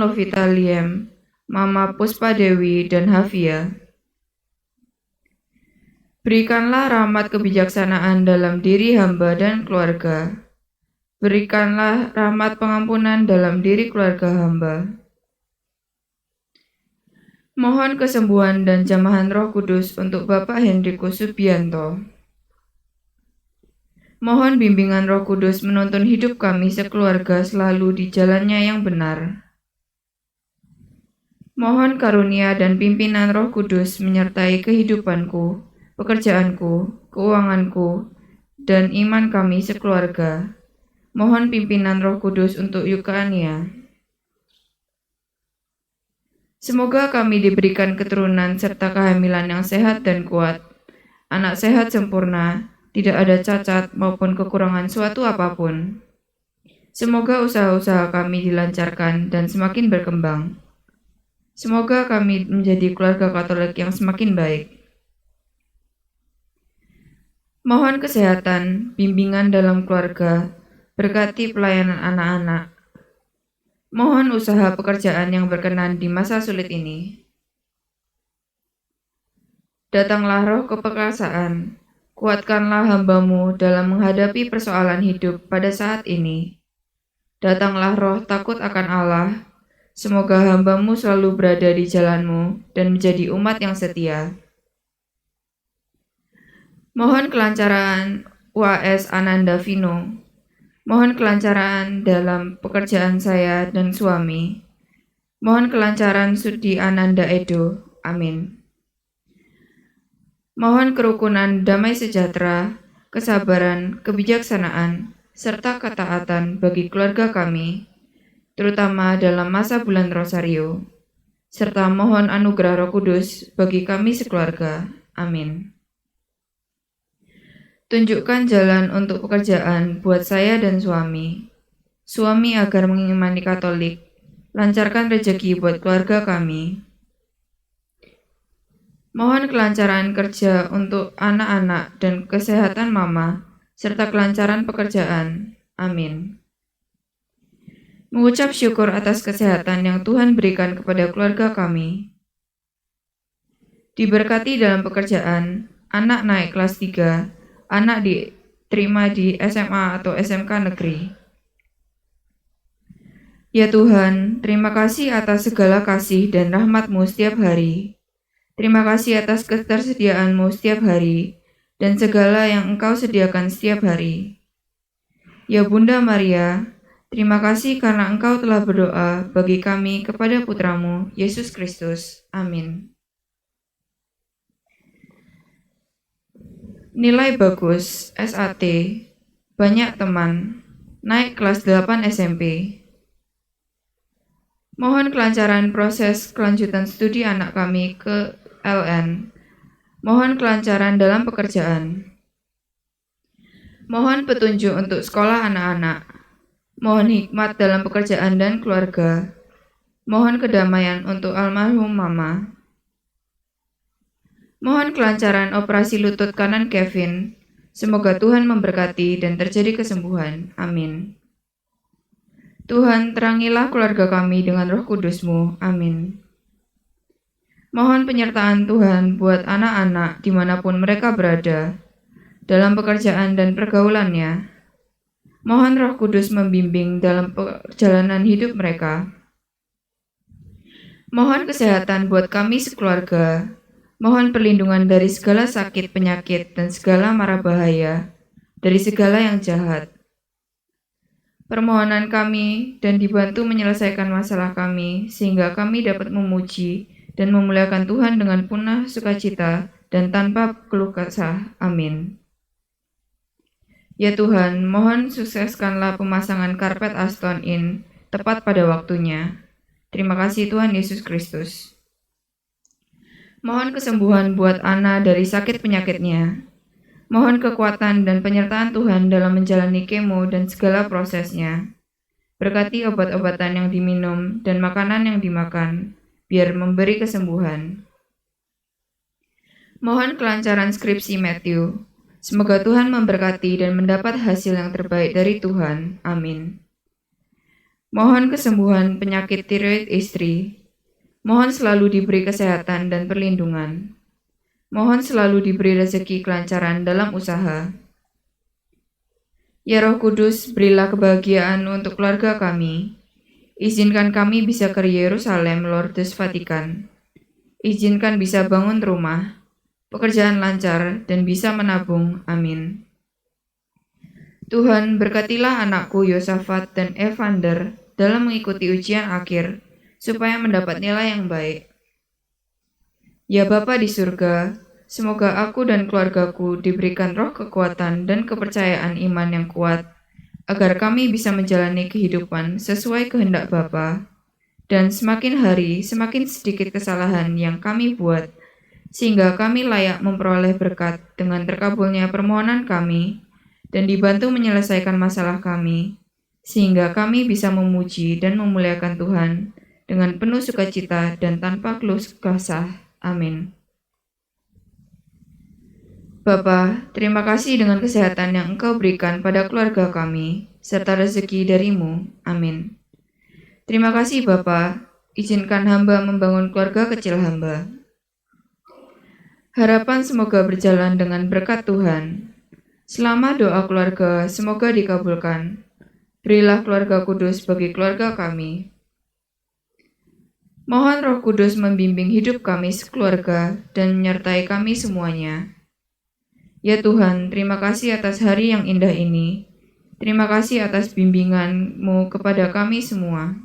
Lovita Liem, Mama Puspa Dewi, dan Havia. Berikanlah rahmat kebijaksanaan dalam diri hamba dan keluarga. Berikanlah rahmat pengampunan dalam diri keluarga hamba. Mohon kesembuhan dan jamahan Roh Kudus untuk Bapak Hendrikus Subianto. Mohon bimbingan Roh Kudus menuntun hidup kami sekeluarga selalu di jalannya yang benar. Mohon karunia dan pimpinan Roh Kudus menyertai kehidupanku, pekerjaanku, keuanganku, dan iman kami sekeluarga. Mohon pimpinan Roh Kudus untuk Yukania. Semoga kami diberikan keturunan serta kehamilan yang sehat dan kuat, anak sehat sempurna, tidak ada cacat maupun kekurangan suatu apapun. Semoga usaha-usaha kami dilancarkan dan semakin berkembang. Semoga kami menjadi keluarga Katolik yang semakin baik. Mohon kesehatan, bimbingan dalam keluarga, berkati pelayanan anak-anak. Mohon usaha pekerjaan yang berkenan di masa sulit ini. Datanglah roh keperkasaan, kuatkanlah hamba-Mu dalam menghadapi persoalan hidup pada saat ini. Datanglah roh takut akan Allah, semoga hamba-Mu selalu berada di jalan-Mu dan menjadi umat yang setia. Mohon kelancaran UAS Ananda Vino. Mohon kelancaran dalam pekerjaan saya dan suami. Mohon kelancaran Sudi Ananda Edo. Amin. Mohon kerukunan damai sejahtera, kesabaran, kebijaksanaan, serta ketaatan bagi keluarga kami, terutama dalam masa bulan Rosario, serta mohon anugerah Roh Kudus bagi kami sekeluarga. Amin. Tunjukkan jalan untuk pekerjaan buat saya dan suami. Suami agar mengimani Katolik, lancarkan rezeki buat keluarga kami. Mohon kelancaran kerja untuk anak-anak dan kesehatan mama, serta kelancaran pekerjaan. Amin. Mengucap syukur atas kesehatan yang Tuhan berikan kepada keluarga kami. Diberkati dalam pekerjaan, anak naik kelas 3, anak diterima di SMA atau SMK negeri. Ya Tuhan, terima kasih atas segala kasih dan rahmat-Mu setiap hari. Terima kasih atas ketersediaan-Mu setiap hari dan segala yang Engkau sediakan setiap hari. Ya Bunda Maria, terima kasih karena Engkau telah berdoa bagi kami kepada Putra-Mu, Yesus Kristus. Amin. Nilai bagus, SAT, banyak teman, naik kelas 8 SMP. Mohon kelancaran proses kelanjutan studi anak kami ke LN. Mohon kelancaran dalam pekerjaan. Mohon petunjuk untuk sekolah anak-anak. Mohon hikmat dalam pekerjaan dan keluarga. Mohon kedamaian untuk almarhum Mama. Mohon kelancaran operasi lutut kanan Kevin. Semoga Tuhan memberkati dan terjadi kesembuhan. Amin. Tuhan, terangilah keluarga kami dengan Roh Kudus-Mu. Amin. Mohon penyertaan Tuhan buat anak-anak dimanapun mereka berada, dalam pekerjaan dan pergaulannya. Mohon Roh Kudus membimbing dalam perjalanan hidup mereka. Mohon kesehatan buat kami sekeluarga. Mohon perlindungan dari segala sakit, penyakit, dan segala mara bahaya, dari segala yang jahat. Permohonan kami dan dibantu menyelesaikan masalah kami, sehingga kami dapat memuji dan memuliakan Tuhan dengan penuh sukacita dan tanpa keluh kesah. Amin. Ya Tuhan, mohon sukseskanlah pemasangan karpet Aston Inn tepat pada waktunya. Terima kasih Tuhan Yesus Kristus. Mohon kesembuhan buat Ana dari sakit penyakitnya. Mohon kekuatan dan penyertaan Tuhan dalam menjalani kemo dan segala prosesnya. Berkati obat-obatan yang diminum dan makanan yang dimakan, biar memberi kesembuhan. Mohon kelancaran skripsi Matthew. Semoga Tuhan memberkati dan mendapat hasil yang terbaik dari Tuhan. Amin. Mohon kesembuhan penyakit tiroid istri. Mohon selalu diberi kesehatan dan perlindungan. Mohon selalu diberi rezeki kelancaran dalam usaha. Ya Roh Kudus, berilah kebahagiaan untuk keluarga kami. Izinkan kami bisa ke Yerusalem, Lourdes, Vatikan. Izinkan bisa bangun rumah, pekerjaan lancar, dan bisa menabung. Amin. Tuhan, berkatilah anakku Yosafat dan Evander dalam mengikuti ujian akhir, supaya mendapat nilai yang baik. Ya Bapa di surga, semoga aku dan keluargaku diberikan roh kekuatan dan kepercayaan iman yang kuat, agar kami bisa menjalani kehidupan sesuai kehendak Bapa, dan semakin hari semakin sedikit kesalahan yang kami buat, sehingga kami layak memperoleh berkat dengan terkabulnya permohonan kami, dan dibantu menyelesaikan masalah kami, sehingga kami bisa memuji dan memuliakan Tuhan dengan penuh sukacita dan tanpa keluh kesah. Amin. Bapa, terima kasih dengan kesehatan yang Engkau berikan pada keluarga kami, serta rezeki darimu. Amin. Terima kasih Bapa, izinkan hamba membangun keluarga kecil hamba. Harapan semoga berjalan dengan berkat Tuhan. Selama doa keluarga semoga dikabulkan. Berilah keluarga kudus bagi keluarga kami. Mohon Roh Kudus membimbing hidup kami sekeluarga dan menyertai kami semuanya. Ya Tuhan, terima kasih atas hari yang indah ini. Terima kasih atas bimbingan-Mu kepada kami semua.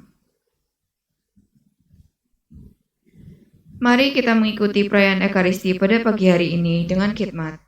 Mari kita mengikuti perayaan Ekaristi pada pagi hari ini dengan khidmat.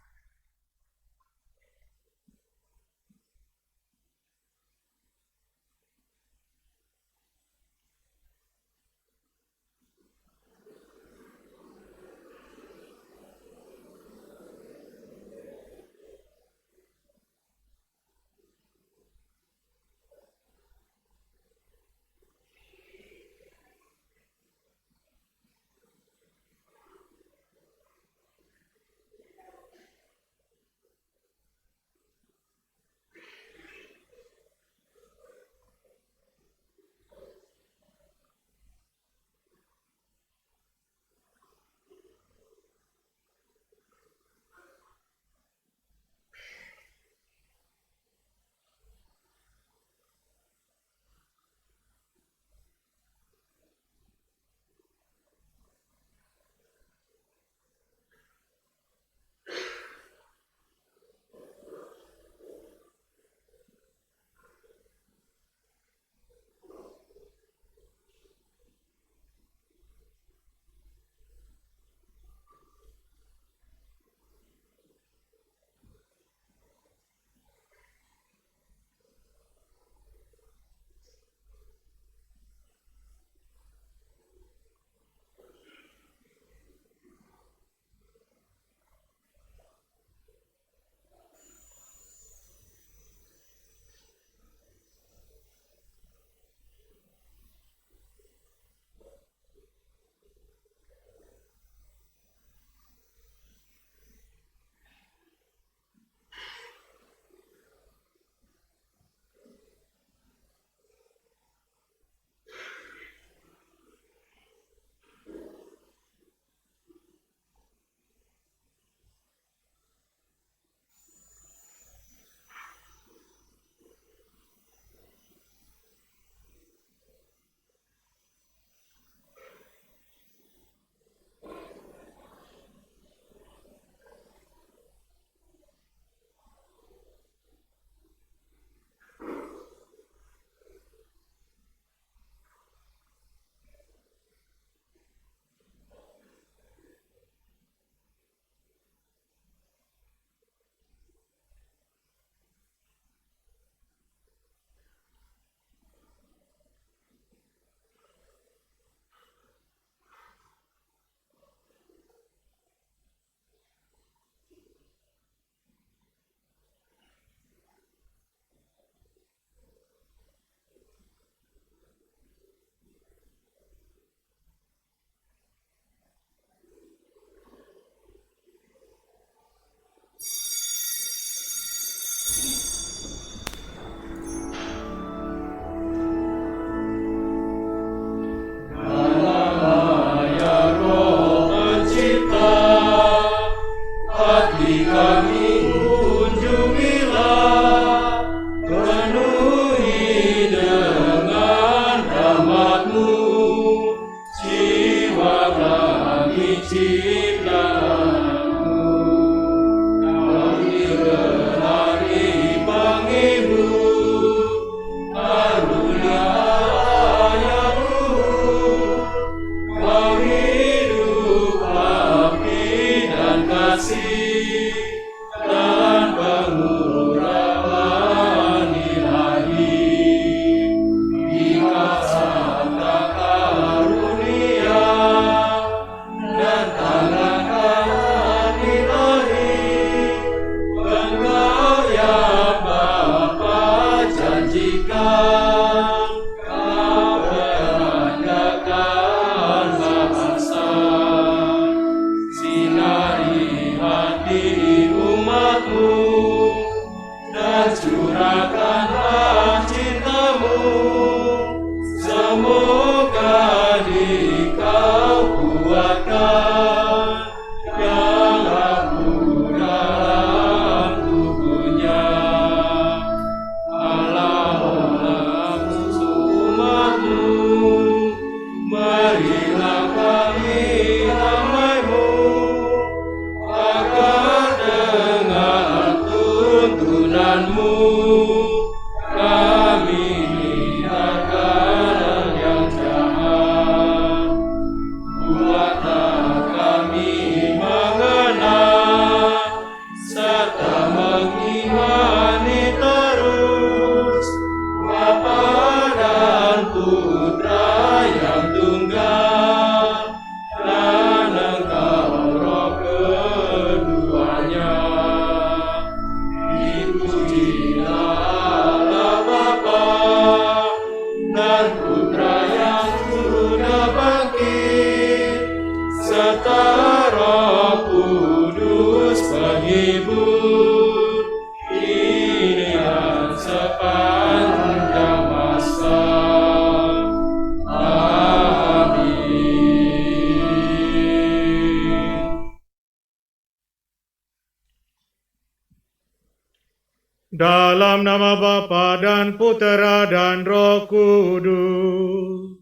Dalam nama Bapa dan Putera dan Roh Kudus.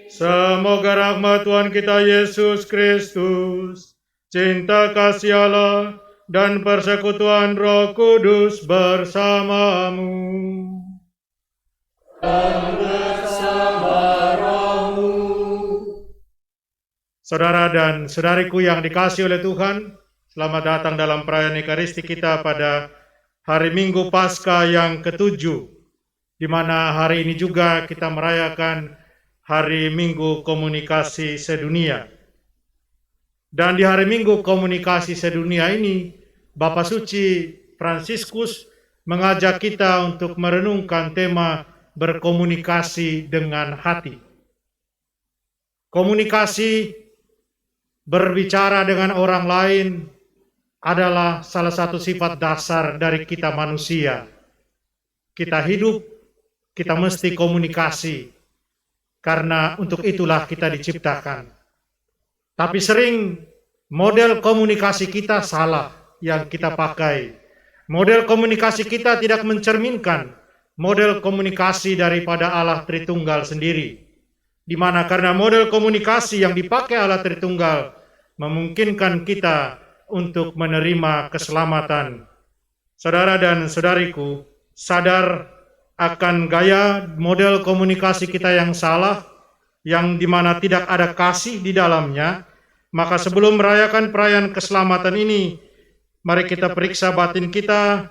Semoga rahmat Tuhan kita Yesus Kristus, cinta kasih Allah, dan persekutuan Roh Kudus bersamamu. Dan bersama rohmu. Saudara dan saudariku yang dikasihi oleh Tuhan, selamat datang dalam perayaan Ekaristi kita pada hari Minggu Paskah yang ke-7, di mana hari ini juga kita merayakan Hari Minggu Komunikasi Sedunia. Dan di Hari Minggu Komunikasi Sedunia ini, Bapak Suci Fransiskus mengajak kita untuk merenungkan tema berkomunikasi dengan hati. Komunikasi, berbicara dengan orang lain, adalah salah satu sifat dasar dari kita manusia. Kita hidup, kita mesti komunikasi. Karena untuk itulah kita diciptakan. Tapi sering model komunikasi kita salah yang kita pakai. Model komunikasi kita tidak mencerminkan model komunikasi daripada Allah Tritunggal sendiri. Di mana karena model komunikasi yang dipakai Allah Tritunggal memungkinkan kita untuk menerima keselamatan. Saudara dan saudariku, sadar akan gaya model komunikasi kita yang salah, yang dimana tidak ada kasih di dalamnya, maka sebelum merayakan perayaan keselamatan ini, mari kita periksa batin kita,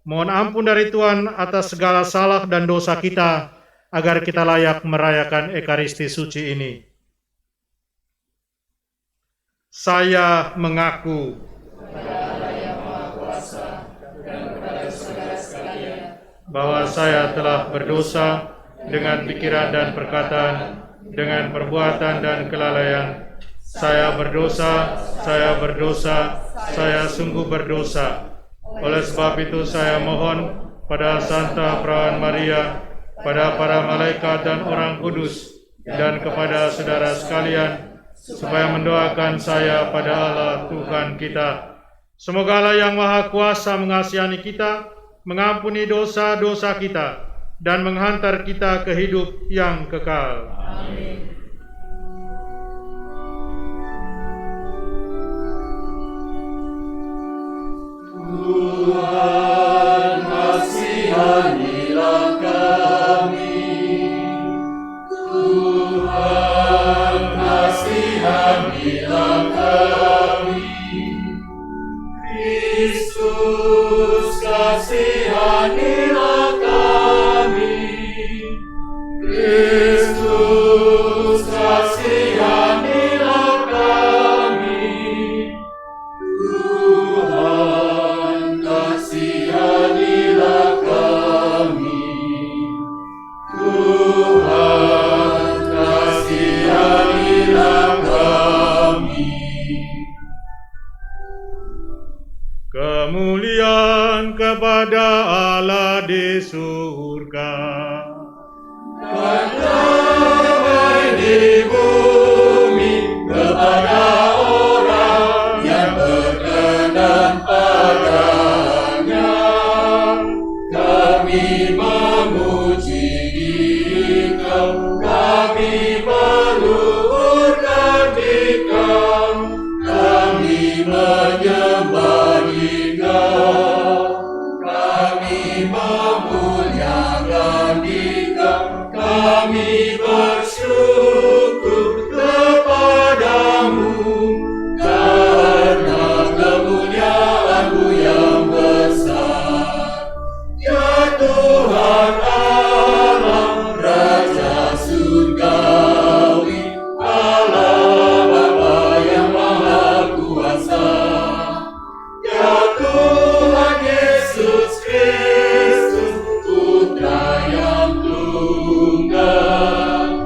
mohon ampun dari Tuhan atas segala salah dan dosa kita, agar kita layak merayakan Ekaristi Suci ini. Saya mengaku bahwa saya telah berdosa dengan pikiran dan perkataan, dengan perbuatan dan kelalaian. Saya berdosa, saya sungguh berdosa. Oleh sebab itu saya mohon pada Santa Perawan Maria, pada para malaikat dan orang kudus, dan kepada saudara sekalian, supaya mendoakan saya pada Allah Tuhan kita. Semoga Allah yang Maha Kuasa mengasihani kita, mengampuni dosa-dosa kita, dan menghantar kita ke hidup yang kekal. Amin. Tuhan, kasihanilah kami. Tuhan, kasihanilah kami. Kristus, kasihanilah kami. Kristus, kasihanilah kami. Tuhan, kasihanilah kami. Tuhan, kasihanilah kami. Kemuliaan kepada Allah di surga, dan damai di bumi kepada orang yang berkenan padanya. Kami memuji Dikau, kami meluhurkan Dikau, kami menyembah Dikau, kami memuliakan Dikau, kami bersyukur kepadamu karena kemuliaan-Mu yang besar. Ya Tuhan Allah, Raja surgawi, Allah Bapa yang Maha Kuasa. Ya Tuhan Yesus Kristus, Putra yang tunggal,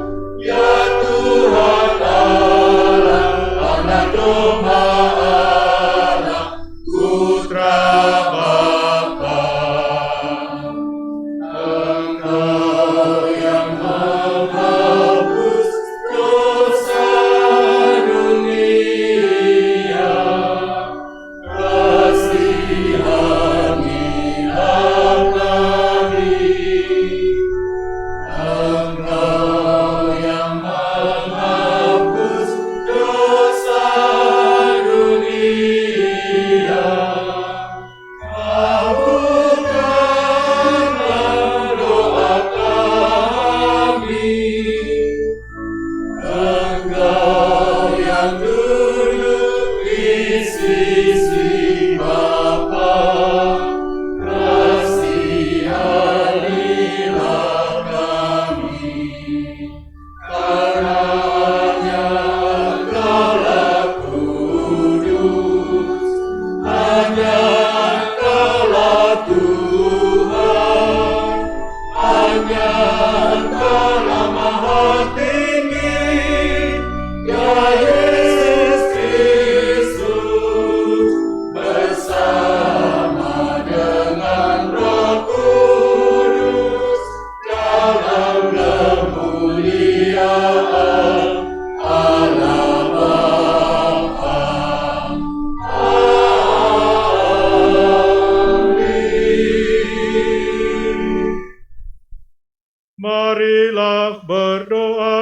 Marilah berdoa.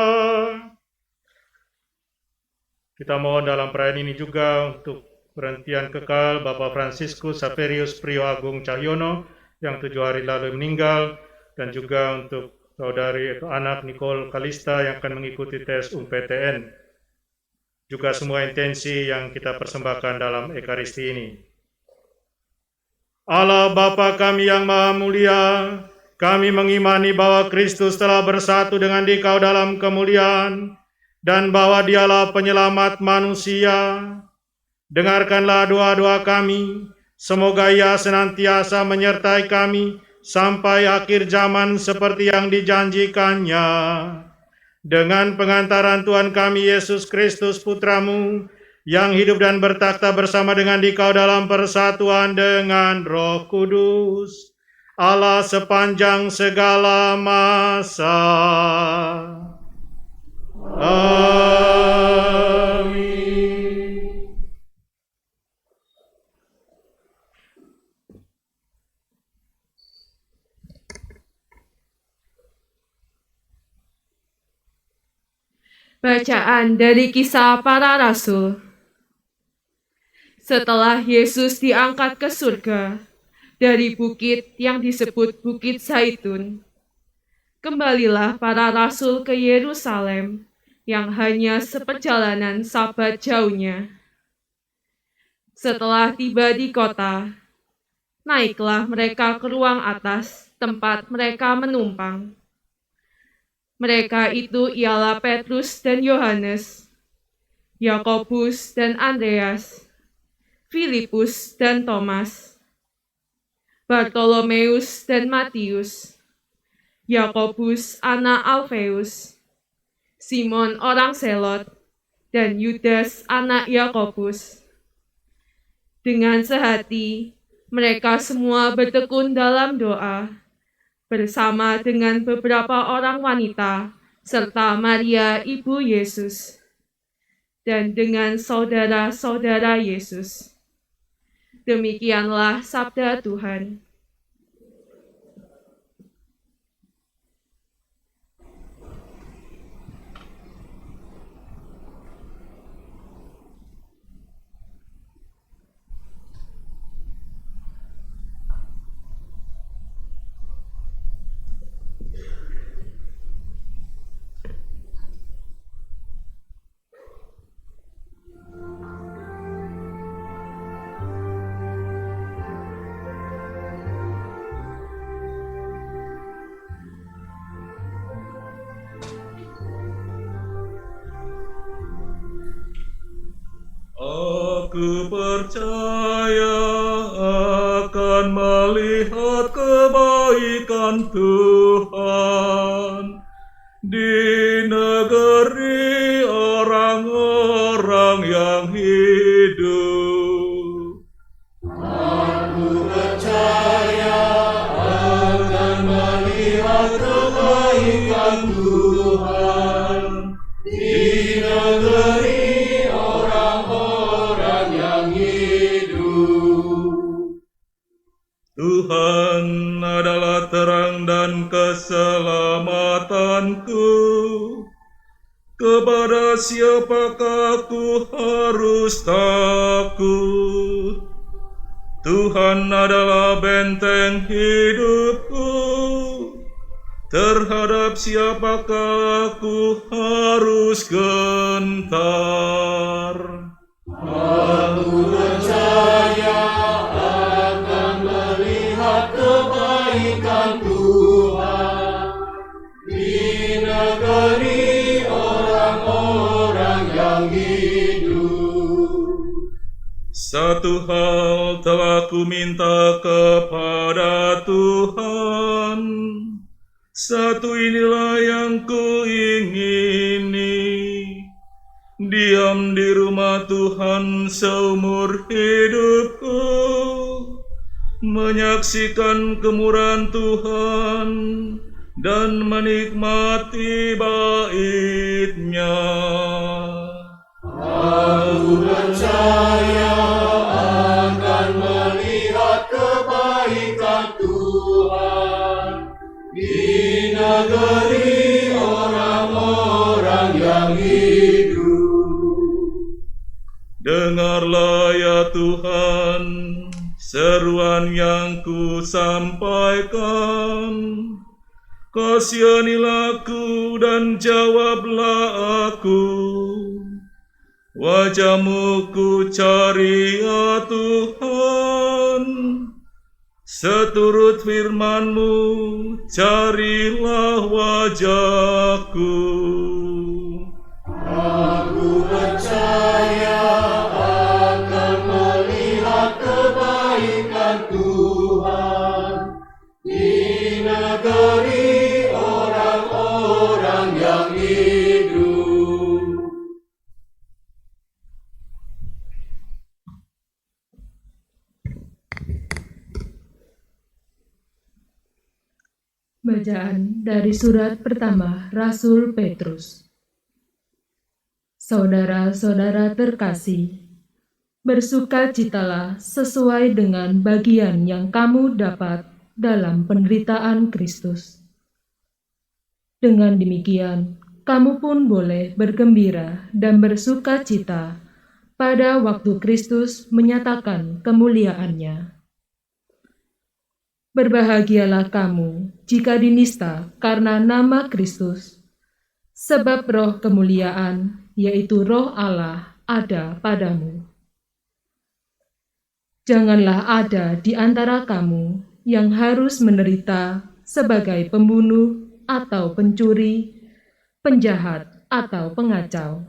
Kita mohon dalam perayaan ini juga untuk berhentian kekal Bapak Fransiskus Saverius Priyo Agung Cahyono yang 7 hari lalu meninggal, dan juga untuk saudari atau anak Nicole Kalista yang akan mengikuti tes UMPTN. Juga semua intensi yang kita persembahkan dalam Ekaristi ini. Allah Bapa kami yang Maha Mulia, kami mengimani bahwa Kristus telah bersatu dengan Dikau dalam kemuliaan, dan bahwa Dialah penyelamat manusia. Dengarkanlah doa-doa kami, semoga Ia senantiasa menyertai kami sampai akhir zaman seperti yang dijanjikannya. Dengan pengantaran Tuhan kami Yesus Kristus Putramu, yang hidup dan bertakhta bersama dengan Dikau dalam persatuan dengan Roh Kudus, Allah sepanjang segala masa. Amin. Bacaan dari Kisah Para Rasul. Setelah Yesus diangkat ke surga dari bukit yang disebut Bukit Zaitun, kembalilah para rasul ke Yerusalem yang hanya seperjalanan Sabat jauhnya. Setelah tiba di kota, naiklah mereka ke ruang atas tempat mereka menumpang. Mereka itu ialah Petrus dan Yohanes, Yakobus dan Andreas, Filipus dan Thomas, Bartolomeus dan Matius, Yakobus anak Alfeus, Simon orang Selot, dan Yudas anak Yakobus. Dengan sehati, mereka semua bertekun dalam doa, bersama dengan beberapa orang wanita, serta Maria ibu Yesus, dan dengan saudara-saudara Yesus. Demikianlah sabda Tuhan. Aku percaya akan melihat kebaikan Tuhan di negeri orang-orang yang hidup. Aku percaya akan melihat kebaikan Tuhan di negeri Tuhan adalah terang dan keselamatanku. Kepada siapakah aku harus takut? Tuhan adalah benteng hidupku. Terhadap siapakah aku harus gentar? Aku percaya kebaikan Tuhan di negeri orang-orang yang hidup. Satu hal telah ku minta kepada Tuhan, Satu inilah yang kuingini, diam di rumah Tuhan seumur hidupku, menyaksikan kemurahan Tuhan dan menikmati bait-Nya. Aku percaya akan melihat kebaikan Tuhan di negeri orang-orang yang hidup. Dengarlah ya Tuhan seruan yang ku sampaikan. Kasihanilah aku dan jawablah aku. Wajah-Mu ku cari ya Tuhan, seturut firman-Mu carilah wajah-Ku. Aku percaya akan melihat kebaikan Tuhan di negeri orang-orang yang hidup. Bacaan dari surat pertama Rasul Petrus. Saudara-saudara terkasih, bersukacitalah sesuai dengan bagian yang kamu dapat dalam penderitaan Kristus. Dengan demikian, kamu pun boleh bergembira dan bersukacita pada waktu Kristus menyatakan kemuliaannya. Berbahagialah kamu jika dinista karena nama Kristus, sebab roh kemuliaan, yaitu roh Allah, ada padamu. Janganlah ada di antara kamu yang harus menderita sebagai pembunuh atau pencuri, penjahat atau pengacau.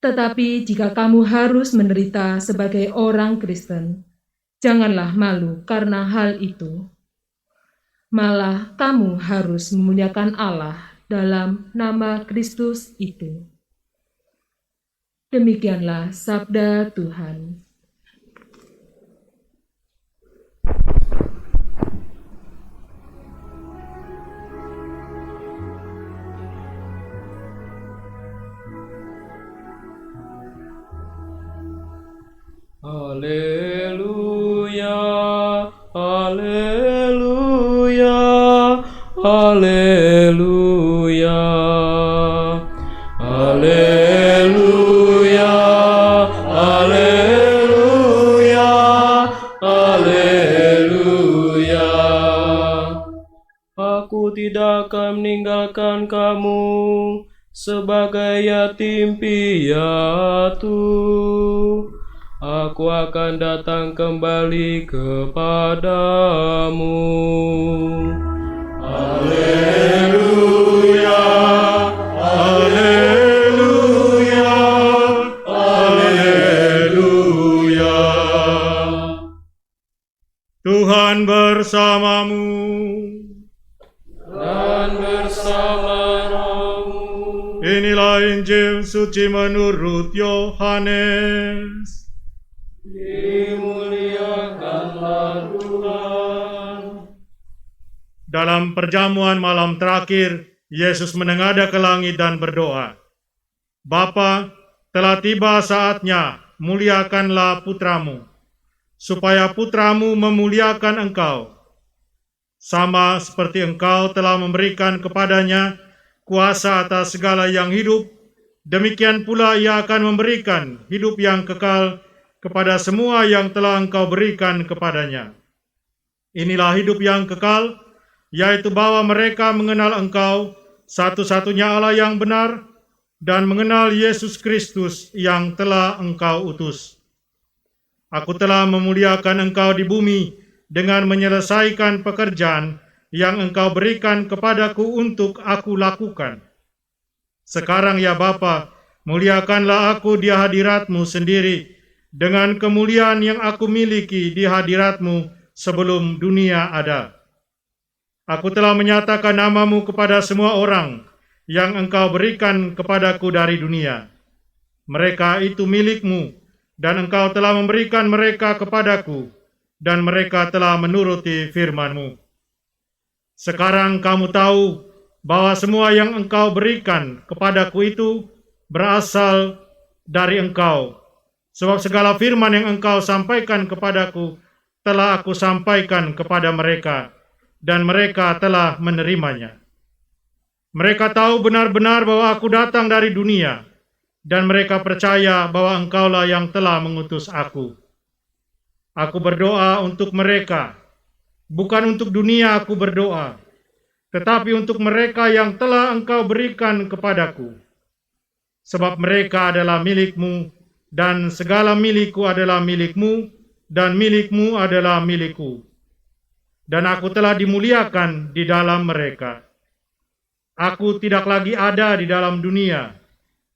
Tetapi jika kamu harus menderita sebagai orang Kristen, janganlah malu karena hal itu. Malah kamu harus memuliakan Allah dalam nama Kristus itu. Demikianlah sabda Tuhan. Haleluya, haleluya, haleluya, haleluya, haleluya, haleluya. Aku tidak akan meninggalkan kamu sebagai yatim piatu. Aku akan datang kembali kepadamu. Haleluya, haleluya, haleluya. Tuhan bersamamu. Dan bersama rohmu. Inilah Injil suci menurut Yohanes. Dimuliakanlah Tuhan. Dalam perjamuan malam terakhir, Yesus menengadah ke langit dan berdoa, Bapa, telah tiba saatnya, muliakanlah putramu, supaya putramu memuliakan engkau. Sama seperti engkau telah memberikan kepadanya kuasa atas segala yang hidup, demikian pula ia akan memberikan hidup yang kekal kepada semua yang telah engkau berikan kepadanya. Inilah hidup yang kekal, yaitu bahwa mereka mengenal engkau, satu-satunya Allah yang benar, dan mengenal Yesus Kristus yang telah engkau utus. Aku telah memuliakan engkau di bumi dengan menyelesaikan pekerjaan yang engkau berikan kepadaku untuk aku lakukan. Sekarang ya Bapa, muliakanlah aku di hadirat-Mu sendiri, dengan kemuliaan yang aku miliki di hadirat-Mu sebelum dunia ada. Aku telah menyatakan namamu kepada semua orang yang engkau berikan kepadaku dari dunia. Mereka itu milikmu, dan engkau telah memberikan mereka kepadaku, dan mereka telah menuruti firman-Mu. Sekarang kamu tahu bahwa semua yang engkau berikan kepadaku itu berasal dari engkau. Sebab segala firman yang engkau sampaikan kepadaku telah aku sampaikan kepada mereka, dan mereka telah menerimanya. Mereka tahu benar-benar bahwa aku datang dari dunia, dan mereka percaya bahwa engkaulah yang telah mengutus aku. Aku berdoa untuk mereka, bukan untuk dunia aku berdoa, tetapi untuk mereka yang telah engkau berikan kepadaku. Sebab mereka adalah milikmu, dan segala milikku adalah milikmu, dan milikmu adalah milikku. Dan aku telah dimuliakan di dalam mereka. Aku tidak lagi ada di dalam dunia,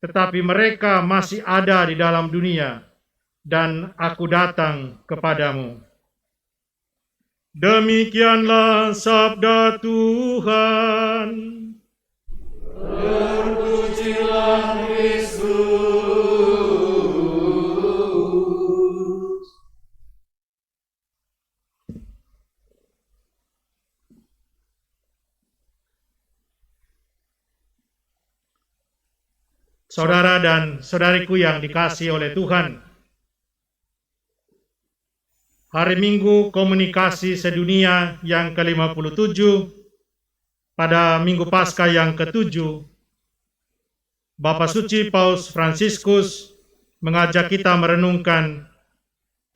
tetapi mereka masih ada di dalam dunia, dan aku datang kepadamu. Demikianlah sabda Tuhan. Terpujilah Kristus. Saudara dan saudariku yang dikasihi oleh Tuhan, Hari Minggu Komunikasi Sedunia yang ke-57, pada Minggu Paskah yang ke-7, Bapak Suci Paus Fransiskus mengajak kita merenungkan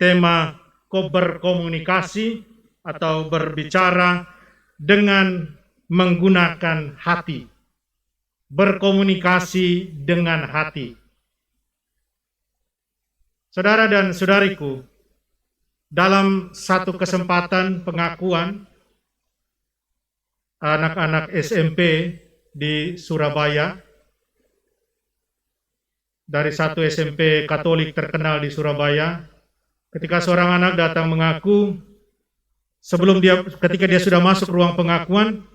tema berkomunikasi atau berbicara dengan menggunakan hati. Berkomunikasi dengan hati. Saudara dan saudariku, dalam satu kesempatan pengakuan anak-anak SMP di Surabaya, dari satu SMP Katolik terkenal di Surabaya, ketika seorang anak datang mengaku, ketika dia sudah masuk ruang pengakuan,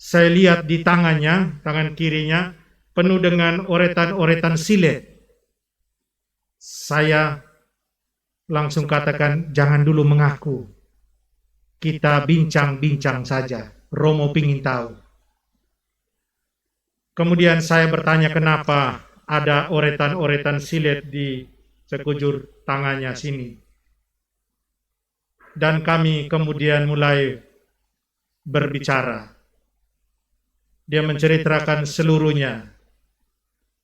saya lihat di tangannya, tangan kirinya, penuh dengan oretan-oretan silet. Saya langsung katakan, jangan dulu mengaku. Kita bincang-bincang saja. Romo pingin tahu. Kemudian saya bertanya kenapa ada oretan-oretan silet di sekujur tangannya sini. Dan kami kemudian mulai berbicara. Dia menceritakan seluruhnya,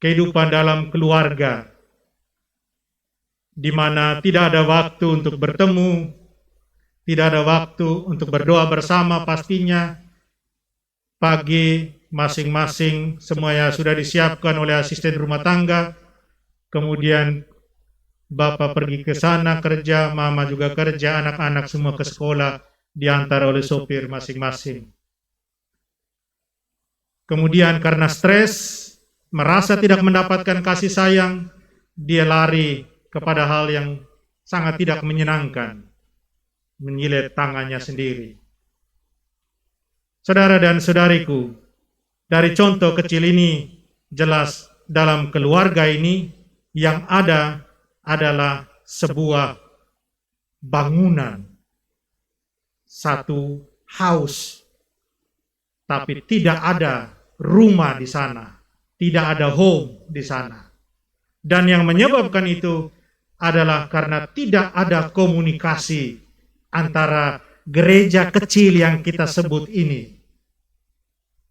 kehidupan dalam keluarga, di mana tidak ada waktu untuk bertemu, tidak ada waktu untuk berdoa bersama pastinya. Pagi masing-masing semuanya sudah disiapkan oleh asisten rumah tangga, kemudian bapak pergi ke sana kerja, mama juga kerja, anak-anak semua ke sekolah, diantar oleh sopir masing-masing. Kemudian karena stres, merasa tidak mendapatkan kasih sayang, dia lari kepada hal yang sangat tidak menyenangkan, menyilet tangannya sendiri. Saudara dan saudariku, dari contoh kecil ini, jelas dalam keluarga ini yang ada adalah sebuah bangunan, satu house, tapi tidak ada rumah di sana, tidak ada home di sana. Dan yang menyebabkan itu adalah karena tidak ada komunikasi antara gereja kecil yang kita sebut ini.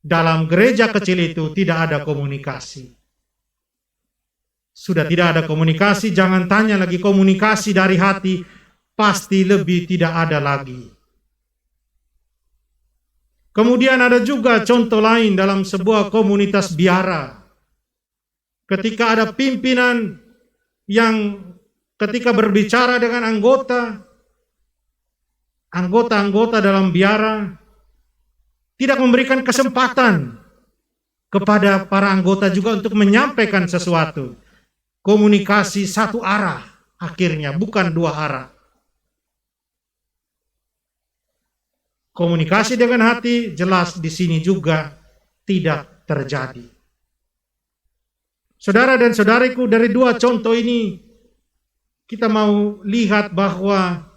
Dalam gereja kecil itu tidak ada komunikasi. Sudah tidak ada komunikasi, jangan tanya lagi komunikasi dari hati, pasti lebih tidak ada lagi. Kemudian ada juga contoh lain dalam sebuah komunitas biara. Ketika ada pimpinan yang ketika berbicara dengan anggota dalam biara, tidak memberikan kesempatan kepada para anggota juga untuk menyampaikan sesuatu. Komunikasi satu arah akhirnya, bukan dua arah. Komunikasi dengan hati jelas di sini juga tidak terjadi. Saudara dan saudariku, dari dua contoh ini kita mau lihat bahwa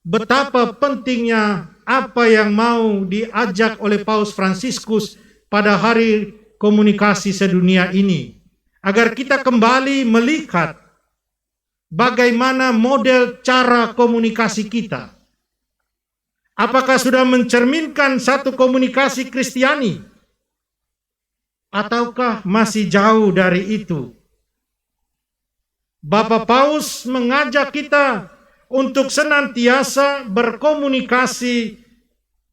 betapa pentingnya apa yang mau diajak oleh Paus Fransiskus pada hari komunikasi sedunia ini, agar kita kembali melihat bagaimana model cara komunikasi kita. Apakah sudah mencerminkan satu komunikasi Kristiani? Ataukah masih jauh dari itu? Bapak Paus mengajak kita untuk senantiasa berkomunikasi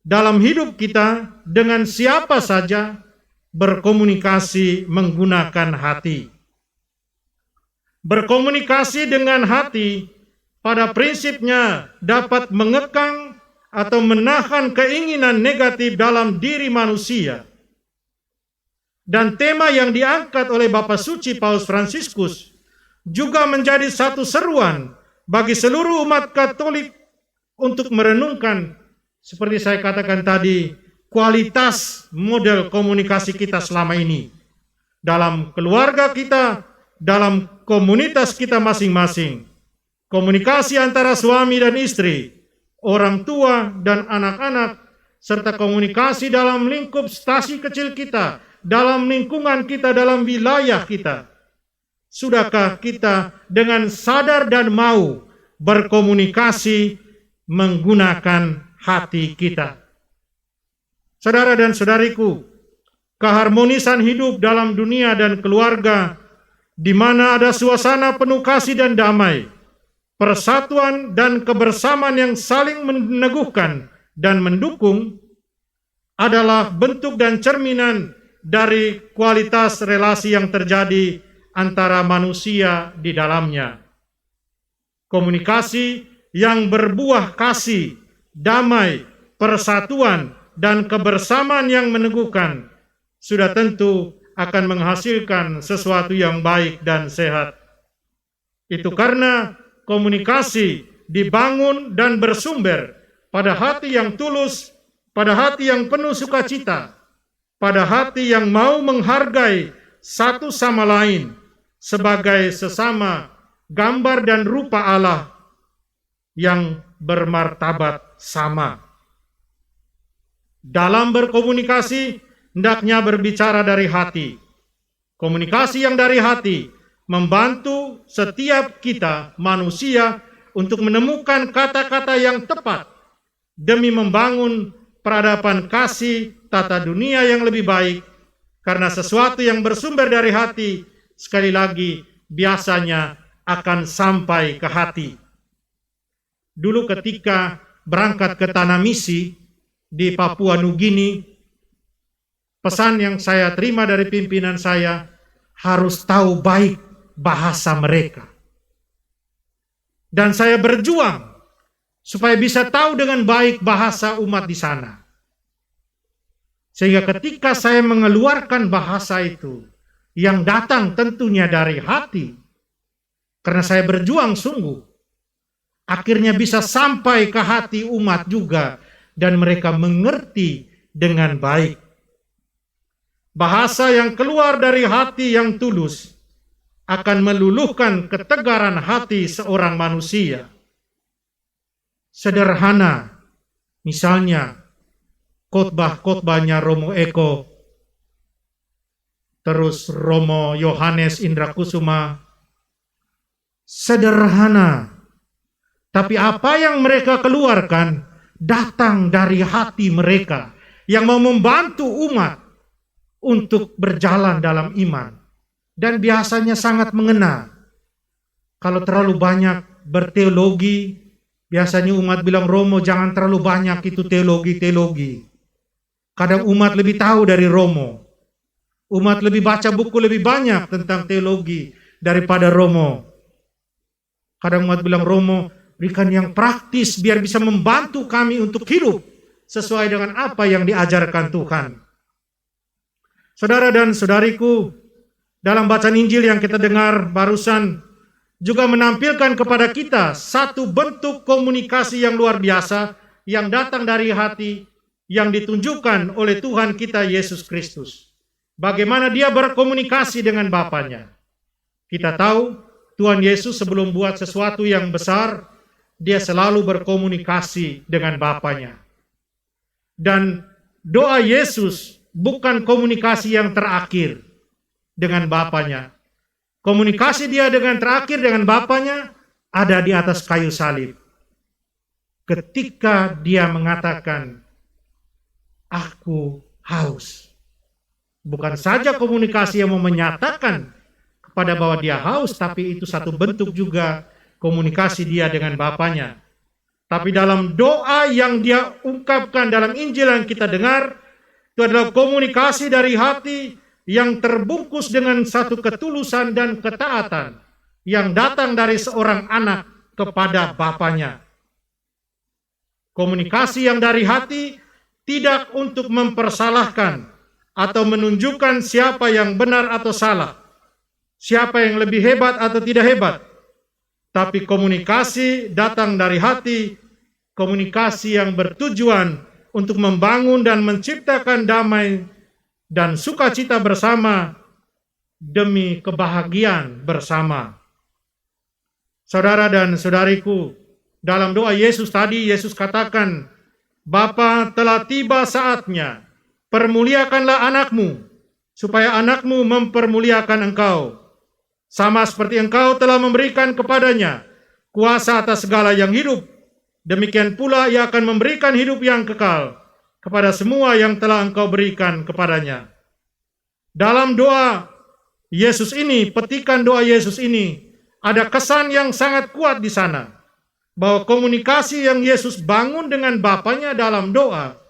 dalam hidup kita dengan siapa saja, berkomunikasi menggunakan hati. Berkomunikasi dengan hati pada prinsipnya dapat mengekang atau menahan keinginan negatif dalam diri manusia. Dan tema yang diangkat oleh Bapak Suci Paus Fransiskus juga menjadi satu seruan bagi seluruh umat Katolik untuk merenungkan, seperti saya katakan tadi, kualitas model komunikasi kita selama ini. Dalam keluarga kita, dalam komunitas kita masing-masing. Komunikasi antara suami dan istri, orang tua dan anak-anak, serta komunikasi dalam lingkup stasi kecil kita, dalam lingkungan kita, dalam wilayah kita. Sudahkah kita dengan sadar dan mau berkomunikasi menggunakan hati kita? Saudara dan saudariku, keharmonisan hidup dalam dunia dan keluarga, di mana ada suasana penuh kasih dan damai, persatuan dan kebersamaan yang saling meneguhkan dan mendukung, adalah bentuk dan cerminan dari kualitas relasi yang terjadi antara manusia di dalamnya. Komunikasi yang berbuah kasih, damai, persatuan, dan kebersamaan yang meneguhkan sudah tentu akan menghasilkan sesuatu yang baik dan sehat. Itu karena komunikasi dibangun dan bersumber pada hati yang tulus, pada hati yang penuh sukacita, pada hati yang mau menghargai satu sama lain sebagai sesama gambar dan rupa Allah yang bermartabat sama. Dalam berkomunikasi, hendaknya berbicara dari hati. Komunikasi yang dari hati membantu setiap kita manusia untuk menemukan kata-kata yang tepat demi membangun peradaban kasih tata dunia yang lebih baik, karena sesuatu yang bersumber dari hati sekali lagi biasanya akan sampai ke hati. Dulu ketika berangkat ke tanah misi di Papua Nugini, pesan yang saya terima dari pimpinan saya, harus tahu baik bahasa mereka. Dan saya berjuang supaya bisa tahu dengan baik bahasa umat di sana. Sehingga ketika saya mengeluarkan bahasa itu, yang datang tentunya dari hati, karena saya berjuang sungguh, akhirnya bisa sampai ke hati umat juga, dan mereka mengerti dengan baik. Bahasa yang keluar dari hati yang tulus akan meluluhkan ketegaran hati seorang manusia. Sederhana, misalnya khotbah-khotbahnya Romo Eko, terus Romo Yohanes Indrakusuma, sederhana, tapi apa yang mereka keluarkan datang dari hati mereka yang mau membantu umat untuk berjalan dalam iman, dan biasanya sangat mengena. Kalau terlalu banyak berteologi, biasanya umat bilang, Romo jangan terlalu banyak itu teologi-teologi. Kadang umat lebih tahu dari Romo, umat lebih baca buku lebih banyak tentang teologi daripada Romo. Kadang umat bilang, Romo berikan yang praktis biar bisa membantu kami untuk hidup sesuai dengan apa yang diajarkan Tuhan. Saudara dan saudariku, dalam bacaan Injil yang kita dengar barusan juga menampilkan kepada kita satu bentuk komunikasi yang luar biasa yang datang dari hati, yang ditunjukkan oleh Tuhan kita Yesus Kristus. Bagaimana dia berkomunikasi dengan Bapanya. Kita tahu Tuhan Yesus sebelum buat sesuatu yang besar, dia selalu berkomunikasi dengan Bapanya. Dan doa Yesus bukan komunikasi yang terakhir dengan Bapanya. Komunikasi dia dengan terakhir dengan Bapanya ada di atas kayu salib. Ketika dia mengatakan, aku haus. Bukan saja komunikasi yang mau menyatakan kepada bahwa dia haus, tapi itu satu bentuk juga komunikasi dia dengan Bapanya. Tapi dalam doa yang dia ungkapkan dalam Injil yang kita dengar, itu adalah komunikasi dari hati yang terbungkus dengan satu ketulusan dan ketaatan yang datang dari seorang anak kepada Bapanya. Komunikasi yang dari hati tidak untuk mempersalahkan atau menunjukkan siapa yang benar atau salah, siapa yang lebih hebat atau tidak hebat. Tapi komunikasi datang dari hati, komunikasi yang bertujuan untuk membangun dan menciptakan damai dan sukacita bersama demi kebahagiaan bersama. Saudara dan saudariku, dalam doa Yesus tadi, Yesus katakan, Bapa, telah tiba saatnya, permuliakanlah anakmu, supaya anakmu mempermuliakan engkau. Sama seperti engkau telah memberikan kepadanya kuasa atas segala yang hidup, demikian pula ia akan memberikan hidup yang kekal kepada semua yang telah engkau berikan kepadanya. Dalam doa Yesus ini, petikan doa Yesus ini, ada kesan yang sangat kuat di sana, bahwa komunikasi yang Yesus bangun dengan Bapanya dalam doa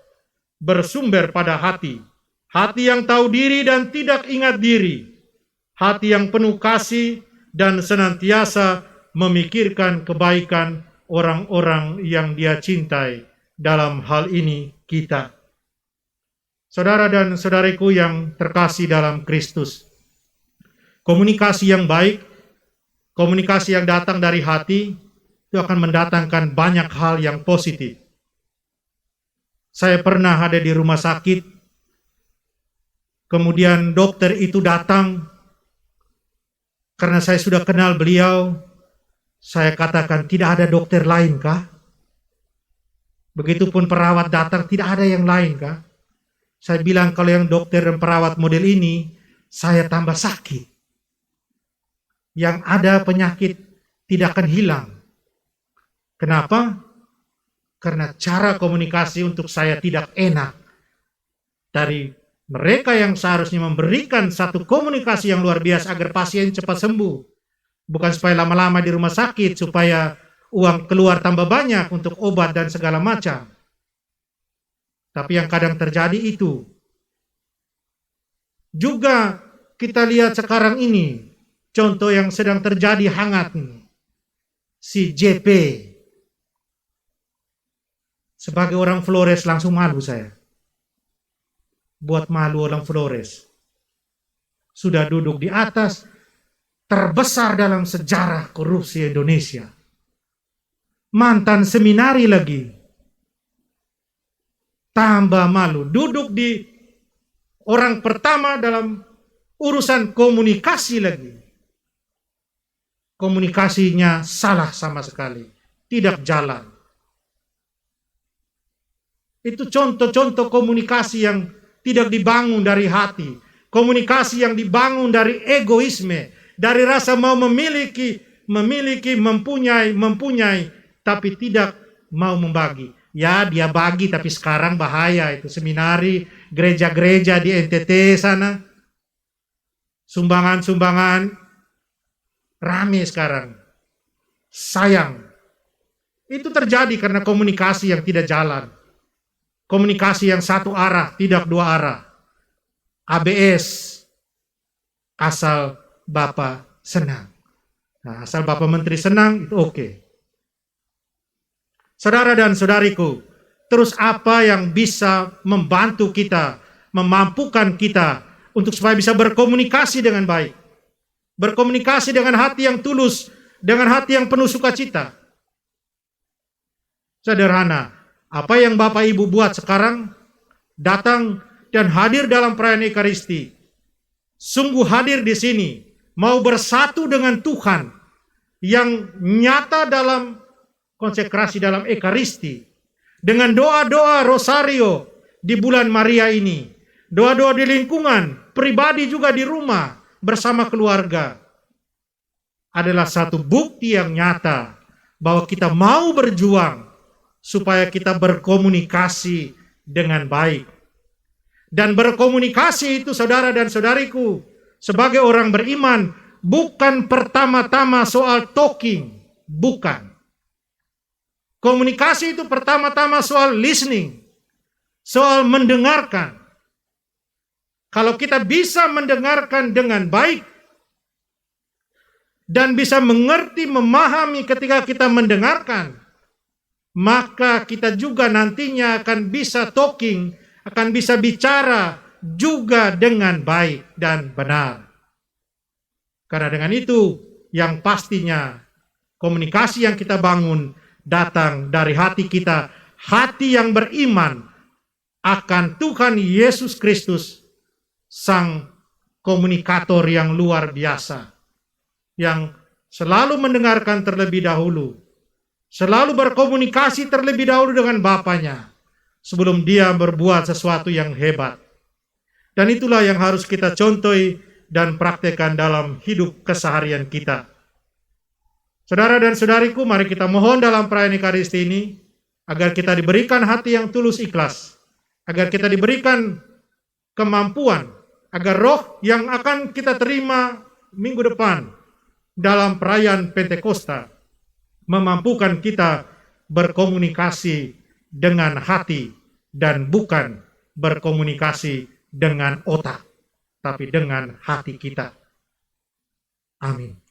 bersumber pada hati. Hati yang tahu diri dan tidak ingat diri. Hati yang penuh kasih dan senantiasa memikirkan kebaikan orang-orang yang dia cintai. Dalam hal ini kita. Saudara dan saudariku yang terkasih dalam Kristus. Komunikasi yang baik, komunikasi yang datang dari hati, itu akan mendatangkan banyak hal yang positif. Saya pernah ada di rumah sakit, kemudian dokter itu datang, karena saya sudah kenal beliau, saya katakan, tidak ada dokter lain kah? Begitupun perawat datang, tidak ada yang lain kah? Saya bilang, kalau yang dokter dan perawat model ini, saya tambah sakit. Yang ada penyakit tidak akan hilang. Kenapa? Karena cara komunikasi untuk saya tidak enak. Dari mereka yang seharusnya memberikan satu komunikasi yang luar biasa agar pasien cepat sembuh. Bukan supaya lama-lama di rumah sakit, supaya uang keluar tambah banyak untuk obat dan segala macam. Tapi yang kadang terjadi itu. Juga kita lihat sekarang ini, contoh yang sedang terjadi hangat nih. Si JP. Sebagai orang Flores langsung malu saya. Buat malu orang Flores. Sudah duduk di atas, terbesar dalam sejarah korupsi Indonesia. Mantan seminari lagi. Tambah malu. Duduk di orang pertama dalam urusan komunikasi lagi. Komunikasinya salah sama sekali. Tidak jalan. Itu contoh-contoh komunikasi yang tidak dibangun dari hati. Komunikasi yang dibangun dari egoisme. Dari rasa mau memiliki, mempunyai, tapi tidak mau membagi. Ya, dia bagi, tapi sekarang bahaya itu. Seminari, gereja-gereja di NTT sana. Sumbangan-sumbangan. Rame sekarang. Sayang. Itu terjadi karena komunikasi yang tidak jalan. Komunikasi yang satu arah, tidak dua arah. ABS. Asal Bapak senang. Nah, asal Bapak Menteri senang, itu oke. Saudara dan saudariku, terus apa yang bisa membantu kita, memampukan kita untuk supaya bisa berkomunikasi dengan baik. Berkomunikasi dengan hati yang tulus, dengan hati yang penuh sukacita. Sederhana, apa yang Bapak Ibu buat sekarang, datang dan hadir dalam perayaan Ekaristi, sungguh hadir di sini, mau bersatu dengan Tuhan yang nyata dalam konsekrasi dalam Ekaristi, dengan doa-doa rosario di bulan Maria ini, doa-doa di lingkungan, pribadi juga di rumah, bersama keluarga, adalah satu bukti yang nyata bahwa kita mau berjuang supaya kita berkomunikasi dengan baik. Dan berkomunikasi itu, saudara dan saudariku, sebagai orang beriman, bukan pertama-tama soal talking, bukan. Komunikasi itu pertama-tama soal listening, soal mendengarkan. Kalau kita bisa mendengarkan dengan baik, dan bisa mengerti, memahami ketika kita mendengarkan, maka kita juga nantinya akan bisa talking, akan bisa bicara juga dengan baik dan benar. Karena dengan itu, yang pastinya komunikasi yang kita bangun datang dari hati kita, hati yang beriman akan Tuhan Yesus Kristus, Sang komunikator yang luar biasa, yang selalu mendengarkan terlebih dahulu, selalu berkomunikasi terlebih dahulu dengan Bapanya, sebelum dia berbuat sesuatu yang hebat. Dan itulah yang harus kita contohi dan praktekkan dalam hidup keseharian kita. Saudara dan saudariku, mari kita mohon dalam perayaan Ekaristi ini, agar kita diberikan hati yang tulus ikhlas, agar kita diberikan kemampuan, agar roh yang akan kita terima minggu depan dalam perayaan Pentakosta memampukan kita berkomunikasi dengan hati dan bukan berkomunikasi dengan otak, tapi dengan hati kita. Amin.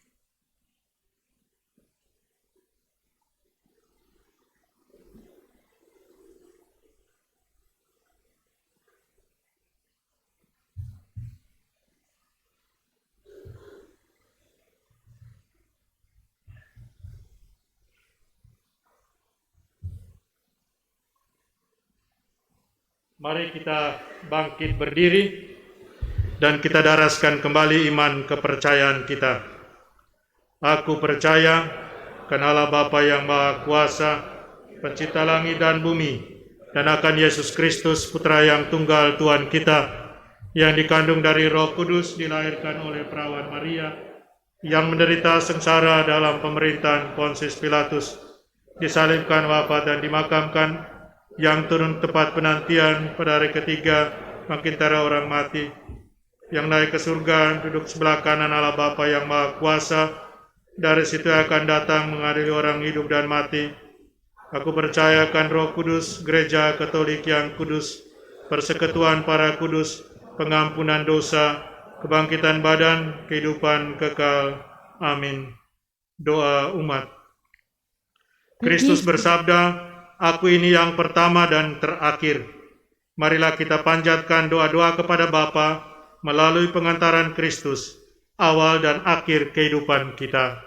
Mari kita bangkit berdiri dan kita daraskan kembali iman kepercayaan kita. Aku percaya akan Allah Bapa yang Maha Kuasa, Pencipta langit dan bumi, dan akan Yesus Kristus, Putra yang tunggal Tuhan kita, yang dikandung dari Roh Kudus, dilahirkan oleh perawan Maria, yang menderita sengsara dalam pemerintahan Pontius Pilatus, disalibkan, wafat dan dimakamkan, yang turun tepat penantian pada hari ketiga bangkit dari orang mati, yang naik ke surga, duduk sebelah kanan Allah Bapa yang Maha Kuasa, dari situ akan datang mengadili orang hidup dan mati. Aku percaya akan Roh Kudus, Gereja Katolik yang kudus, persekutuan para kudus, pengampunan dosa, kebangkitan badan, kehidupan kekal. Amin. Doa umat. Kristus bersabda, Aku ini yang pertama dan terakhir. Marilah kita panjatkan doa-doa kepada Bapa melalui pengantaran Kristus, awal dan akhir kehidupan kita.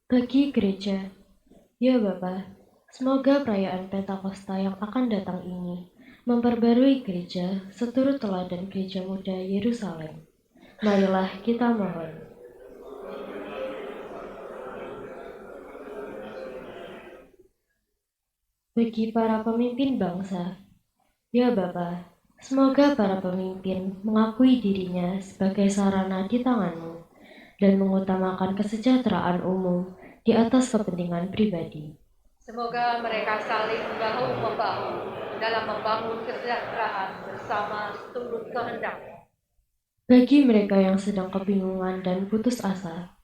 Bagi gereja, ya Bapa, semoga perayaan Pentakosta yang akan datang ini memperbarui gereja seturut teladan Gereja Muda Yerusalem. Marilah kita mohon. Bagi para pemimpin bangsa, ya Bapa, semoga para pemimpin mengakui dirinya sebagai sarana di tangan-Mu dan mengutamakan kesejahteraan umum di atas kepentingan pribadi. Semoga mereka saling bahu-membahu dalam membangun kesejahteraan bersama seturut kehendak. Bagi mereka yang sedang kebingungan dan putus asa,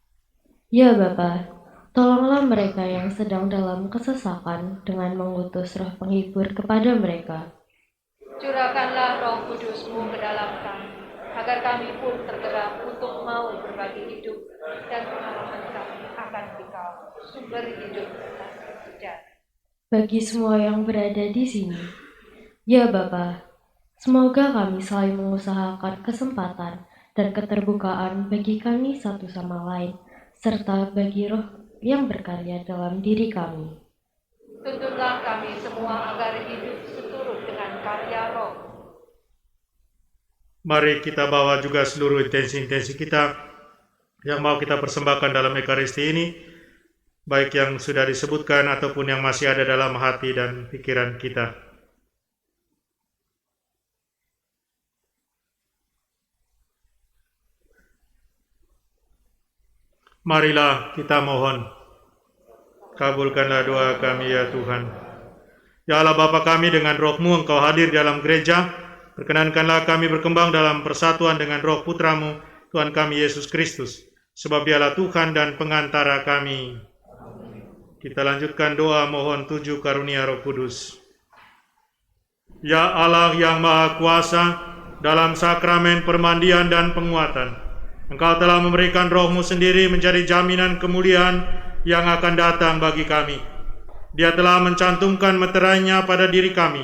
ya Bapa, tolonglah mereka yang sedang dalam kesesakan dengan mengutus roh penghibur kepada mereka. Curahkanlah Roh Kudus-Mu ke dalam kami, agar kami pun tergerak untuk mau berbagi hidup dan pengalaman kami akan Engkau, sumber hidup dan kesejahteraan. Bagi semua yang berada di sini, ya Bapa, semoga kami selalu mengusahakan kesempatan dan keterbukaan bagi kami satu sama lain, serta bagi roh yang berkarya dalam diri kami. Tuntunlah kami semua agar hidup seturut dengan karya Roh Mari kita bawa juga seluruh intensi-intensi kita yang mau kita persembahkan dalam Ekaristi ini, baik yang sudah disebutkan ataupun yang masih ada dalam hati dan pikiran kita. Marilah kita mohon, kabulkanlah doa kami ya Tuhan. Ya Allah Bapa kami, dengan roh-Mu Engkau hadir dalam gereja, perkenankanlah kami berkembang dalam persatuan dengan roh Putra-Mu, Tuhan kami Yesus Kristus, sebab Dialah Tuhan dan pengantara kami. Kita lanjutkan doa mohon 7 karunia Roh Kudus. Ya Allah yang Maha Kuasa, dalam sakramen permandian dan penguatan, Engkau telah memberikan roh-Mu sendiri menjadi jaminan kemuliaan yang akan datang bagi kami. Dia telah mencantumkan meterainya pada diri kami,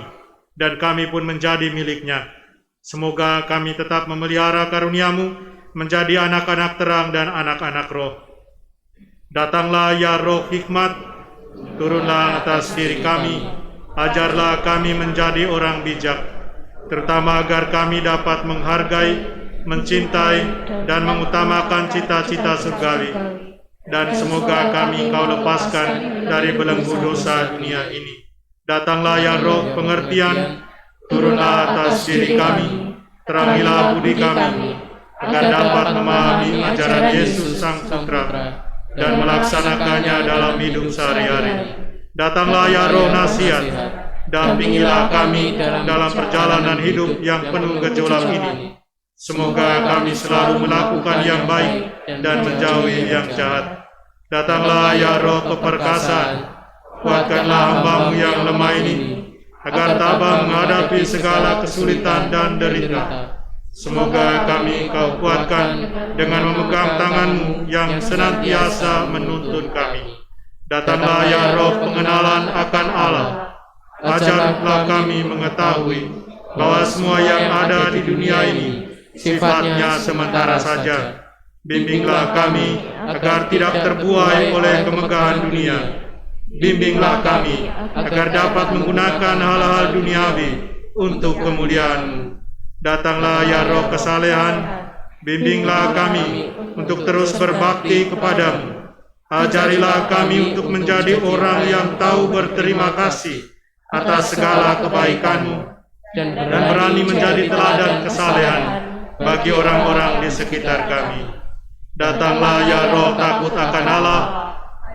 dan kami pun menjadi milik-Nya. Semoga kami tetap memelihara karunia-Mu, menjadi anak-anak terang dan anak-anak roh. Datanglah ya roh hikmat, turunlah atas diri kami, ajarlah kami menjadi orang bijak, terutama agar kami dapat menghargai, mencintai, dan mengutamakan cita-cita surgawi. Dan semoga kami Kau lepaskan dari belenggu dosa dunia ini. Datanglah ya roh pengertian, turunlah atas diri kami, terangilah budi kami, agar dapat memahami ajaran Yesus Sang Putra dan melaksanakannya dalam hidup sehari-hari. Datanglah ya roh nasihat, dampingilah kami dalam perjalanan hidup yang penuh gejolak ini. Semoga kami selalu melakukan yang baik dan menjauhi yang jahat. Datanglah ya roh keperkasaan, kuatkanlah hamba-Mu yang lemah ini, agar tabah menghadapi segala kesulitan dan derita. Semoga kami Kau kuatkan dengan memegang tangan-Mu yang senantiasa menuntun kami. Datanglah ya roh pengenalan akan Allah, ajarlah kami mengetahui bahwa semua yang ada di dunia ini sifatnya sementara saja. Bimbinglah kami agar tidak terbuai oleh kemegahan dunia. Bimbinglah kami agar dapat menggunakan hal-hal duniawi untuk kemuliaan-Mu. Datanglah ya roh kesalehan, bimbinglah kami untuk terus berbakti kepada-Mu. Ajarilah kami untuk menjadi orang yang tahu berterima kasih atas segala kebaikan-Mu dan berani menjadi teladan kesalehan bagi orang-orang di sekitar kami. Datanglah ya roh takut akan Allah,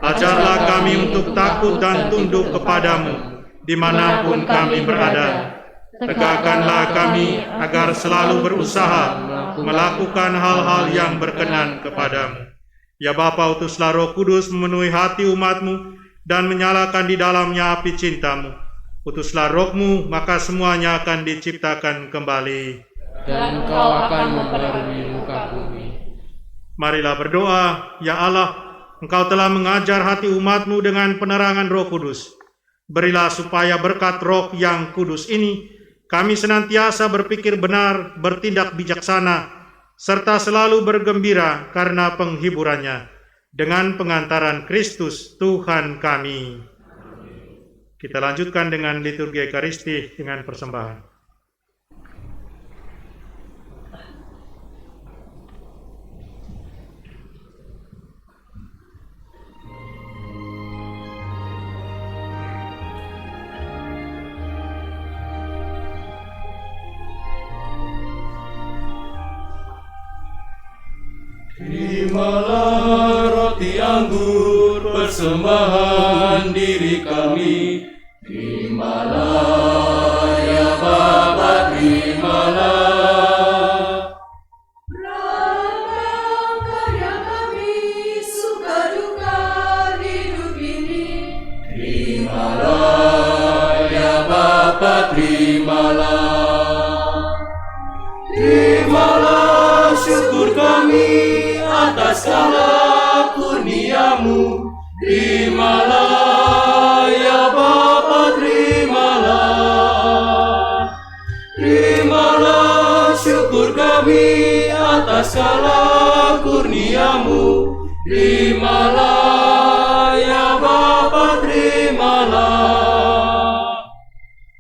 ajarlah kami untuk takut dan tunduk kepada-Mu dimanapun kami berada. Tegakkanlah kami agar selalu berusaha melakukan hal-hal yang berkenan kepada-Mu. Ya Bapa, utuslah Roh Kudus memenuhi hati umat-Mu dan menyalakan di dalamnya api cinta-Mu. Utuslah Roh-Mu, maka semuanya akan diciptakan kembali, dan Engkau akan membarui muka bumi. Marilah berdoa. Ya Allah, Engkau telah mengajar hati umat-Mu dengan penerangan Roh Kudus. Berilah supaya berkat Roh yang kudus ini, kami senantiasa berpikir benar, bertindak bijaksana, serta selalu bergembira karena penghiburannya, dengan pengantaran Kristus Tuhan kami. Kita lanjutkan dengan liturgi Ekaristi dengan persembahan. Terimalah roti anggur persembahan diri kami. Terimalah ya Bapa, terimalah. Ragam karya kami, suka duka hidup ini. Terimalah ya Bapa, terimalah. Terimalah syukur kami atas segala kurnia-Mu. Terimalah ya Bapa, terimalah. Terimalah syukur kami atas segala kurnia-Mu. Terimalah ya Bapa, terimalah.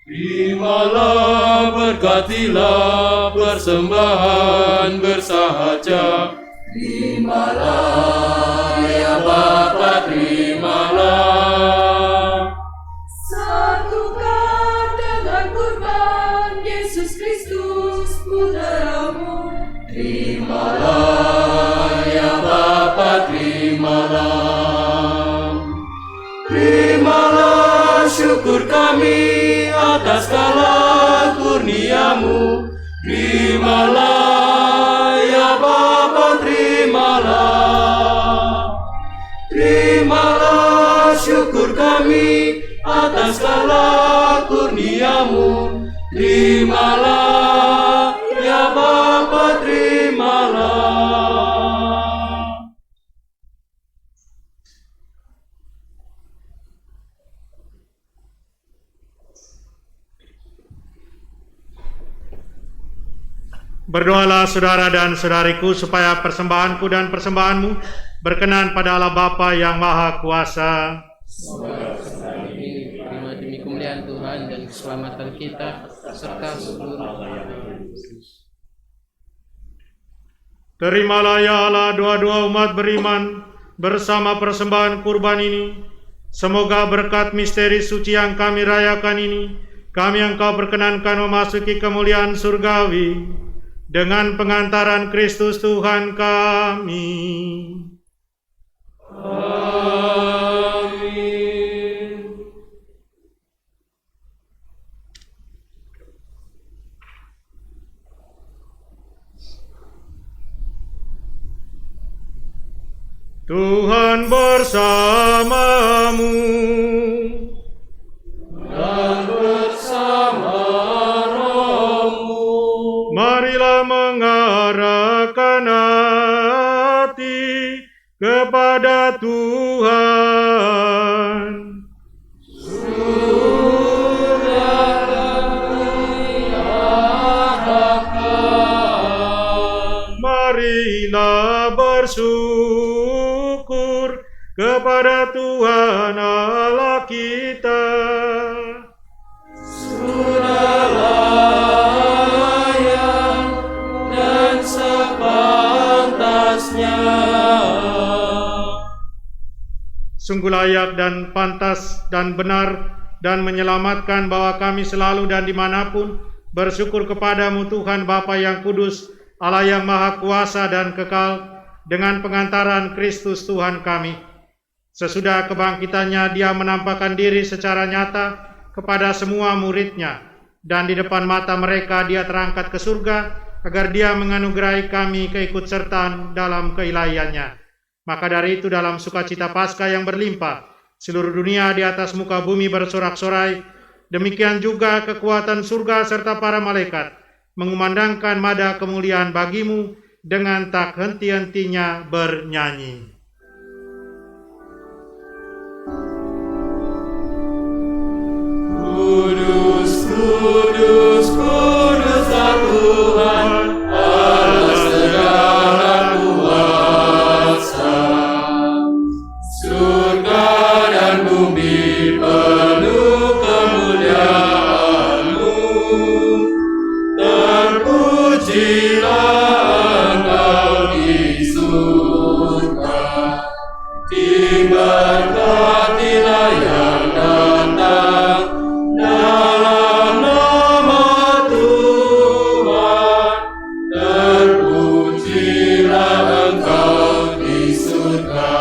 Terimalah Berkatilah persembahan bersahaja. Terimalah ya Bapa, terimalah. Satukan dengan kurban Yesus Kristus Putra-Mu. Terimalah ya Bapa, terimalah. Terimalah syukur kami atas segala kurnia-Mu. Terimalah ya Bapa, terimalah. Terimalah syukur kami atas segala kurnia-Mu. Terimalah ya Bapa, terimalah. Berdoalah saudara dan saudariku supaya persembahanku dan persembahanmu berkenan pada Allah Bapa yang Maha Kuasa. Semoga persembahan ini diterima demi kemuliaan Tuhan dan keselamatan kita serta seluruh rakyat Kristus. Terimalah ya Allah doa-doa umat beriman bersama persembahan kurban ini. Semoga berkat misteri suci yang kami rayakan ini, kami Engkau perkenankan memasuki kemuliaan surgawi dengan pengantaran Kristus Tuhan kami. Amin. Tuhan bersamamu. Dan bersama rohmu. Marilah mengarahkan hati kepada Tuhan. Marilah bersyukur kepada Tuhan Allah kita. Sudah layak dan sepantasnya. Sungguh layak dan pantas dan benar dan menyelamatkan bahwa kami selalu dan dimanapun bersyukur kepadamu Tuhan Bapa yang kudus, Allah yang maha kuasa dan kekal, dengan pengantaran Kristus Tuhan kami. Sesudah kebangkitannya dia menampakkan diri secara nyata kepada semua muridnya, dan di depan mata mereka dia terangkat ke surga, agar dia menganugerahi kami keikutsertaan dalam keilahiannya. Maka dari itu dalam sukacita Paskah yang berlimpah, seluruh dunia di atas muka bumi bersorak-sorai, demikian juga kekuatan surga serta para malaikat, mengumandangkan mada kemuliaan bagimu dengan tak henti-hentinya bernyanyi. Kudus, kudus, kuduslah Tuhan, Allah segala kuasa. Surga dan bumi penuh kemuliaan-Mu. Terpujilah Engkau di surga, diberkatilah yang datang dalam nama Tuhan. Terpujilah Engkau di surga.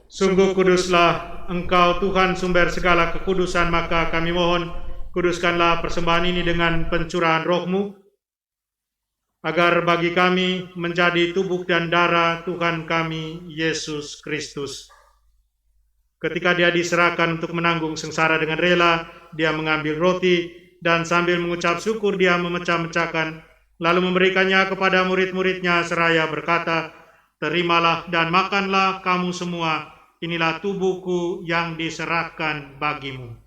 Sungguh kuduslah Engkau Tuhan sumber segala kekudusan, maka kami mohon kuduskanlah persembahan ini dengan pencurahan roh-Mu, agar bagi kami menjadi tubuh dan darah Tuhan kami Yesus Kristus. Ketika dia diserahkan untuk menanggung sengsara dengan rela, dia mengambil roti dan sambil mengucap syukur dia memecah-mecahkan, lalu memberikannya kepada murid-muridnya seraya berkata, "Terimalah dan makanlah kamu semua, inilah tubuhku yang diserahkan bagimu."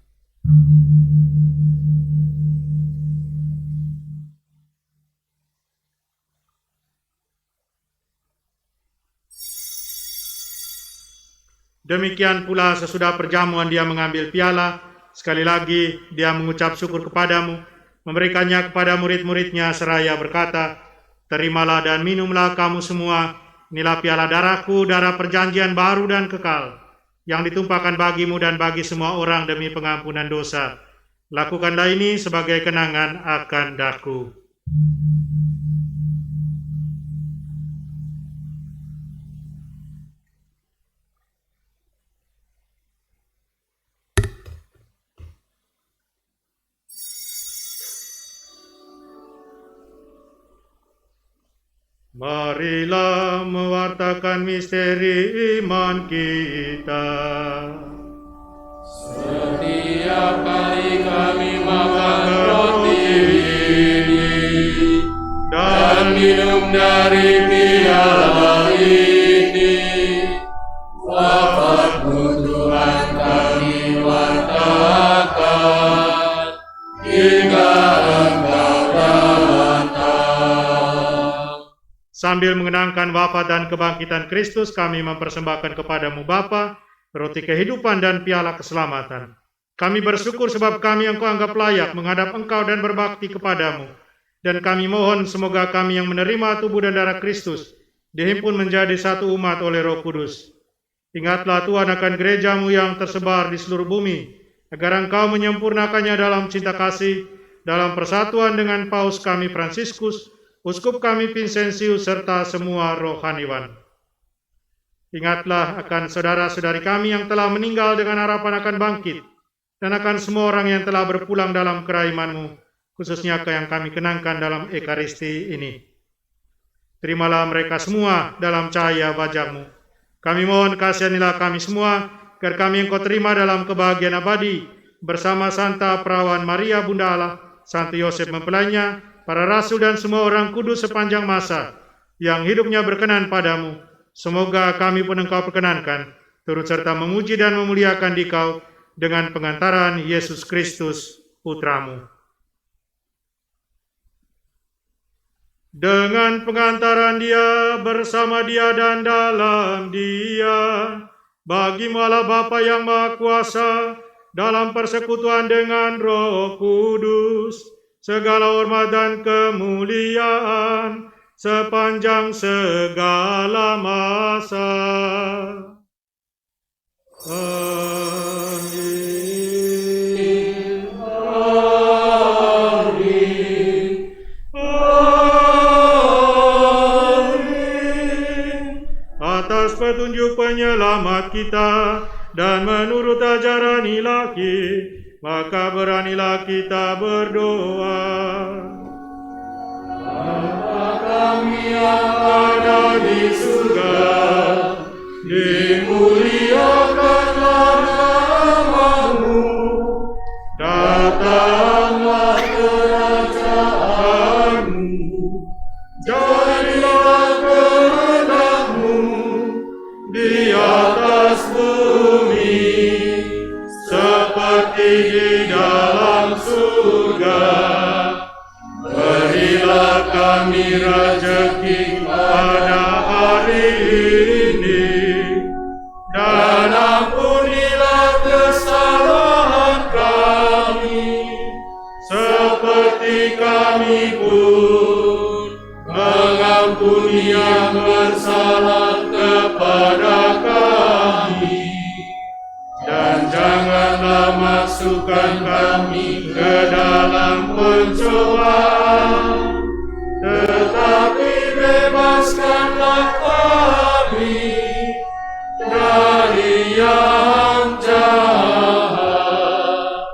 Demikian pula sesudah perjamuan dia mengambil piala, sekali lagi dia mengucap syukur kepadamu, memberikannya kepada murid-muridnya seraya berkata, "Terimalah dan minumlah kamu semua, inilah piala darahku, darah perjanjian baru dan kekal, yang ditumpahkan bagimu dan bagi semua orang demi pengampunan dosa. Lakukanlah ini sebagai kenangan akan daku." Marilah mewartakan misteri iman kita. Setiap kali kami makan roti ini dan minum dari piala ini, wafatmu Tuhan kami wartakan hingga Engkau datang. Sambil mengenangkan wafat dan kebangkitan Kristus, kami mempersembahkan kepadamu Bapa, roti kehidupan dan piala keselamatan. Kami bersyukur sebab kami Engkau anggap layak menghadap Engkau dan berbakti kepadamu. Dan kami mohon semoga kami yang menerima tubuh dan darah Kristus dihimpun menjadi satu umat oleh Roh Kudus. Ingatlah Tuhan akan gerejamu yang tersebar di seluruh bumi, agar Engkau menyempurnakannya dalam cinta kasih, dalam persatuan dengan Paus kami Fransiskus, Uskup kami Vincentius, serta semua rohaniwan. Ingatlah akan saudara-saudari kami yang telah meninggal dengan harapan akan bangkit, dan akan semua orang yang telah berpulang dalam keraiman-Mu, khususnya yang kami kenangkan dalam Ekaristi ini. Terimalah mereka semua dalam cahaya wajah-Mu. Kami mohon kasihanilah kami semua, agar kami Engkau terima dalam kebahagiaan abadi, bersama Santa Perawan Maria Bunda Allah, Santo Yosef mempelainya, para rasul dan semua orang kudus sepanjang masa, yang hidupnya berkenan padamu. Semoga kami pun Engkau perkenankan, turut serta memuji dan memuliakan Dikau, dengan pengantaran Yesus Kristus, Putramu. Dengan pengantaran Dia, bersama Dia dan dalam Dia, bagimu Allah Bapa yang Maha Kuasa, dalam persekutuan dengan Roh Kudus, segala hormat dan kemuliaan sepanjang segala masa. Amin. Amin. Amin. Atas petunjuk penyelamat kita dan menurut ajaran ilahi, maka beranilah kita berdoa. Bapa kami yang ada di surga, dimuliakanlah nama-Mu, datanglah kerajaan-Mu, jadilah kehendak-Mu di atas bumi seperti di dalam surga. Berilah kami rezeki pada hari ini, dan ampunilah kesalahan kami, seperti kami pun mengampuni yang bersalah kepada kami. Dan janganlah masukkan kami ke dalam pencobaan, tetapi bebaskanlah kami dari yang jahat.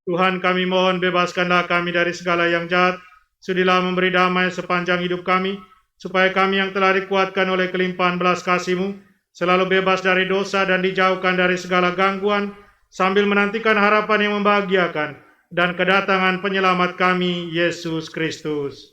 Tuhan, kami mohon bebaskanlah kami dari segala yang jahat. Sudilah memberi damai sepanjang hidup kami, supaya kami yang telah dikuatkan oleh kelimpahan belas kasih-Mu selalu bebas dari dosa dan dijauhkan dari segala gangguan, sambil menantikan harapan yang membahagiakan dan kedatangan penyelamat kami, Yesus Kristus.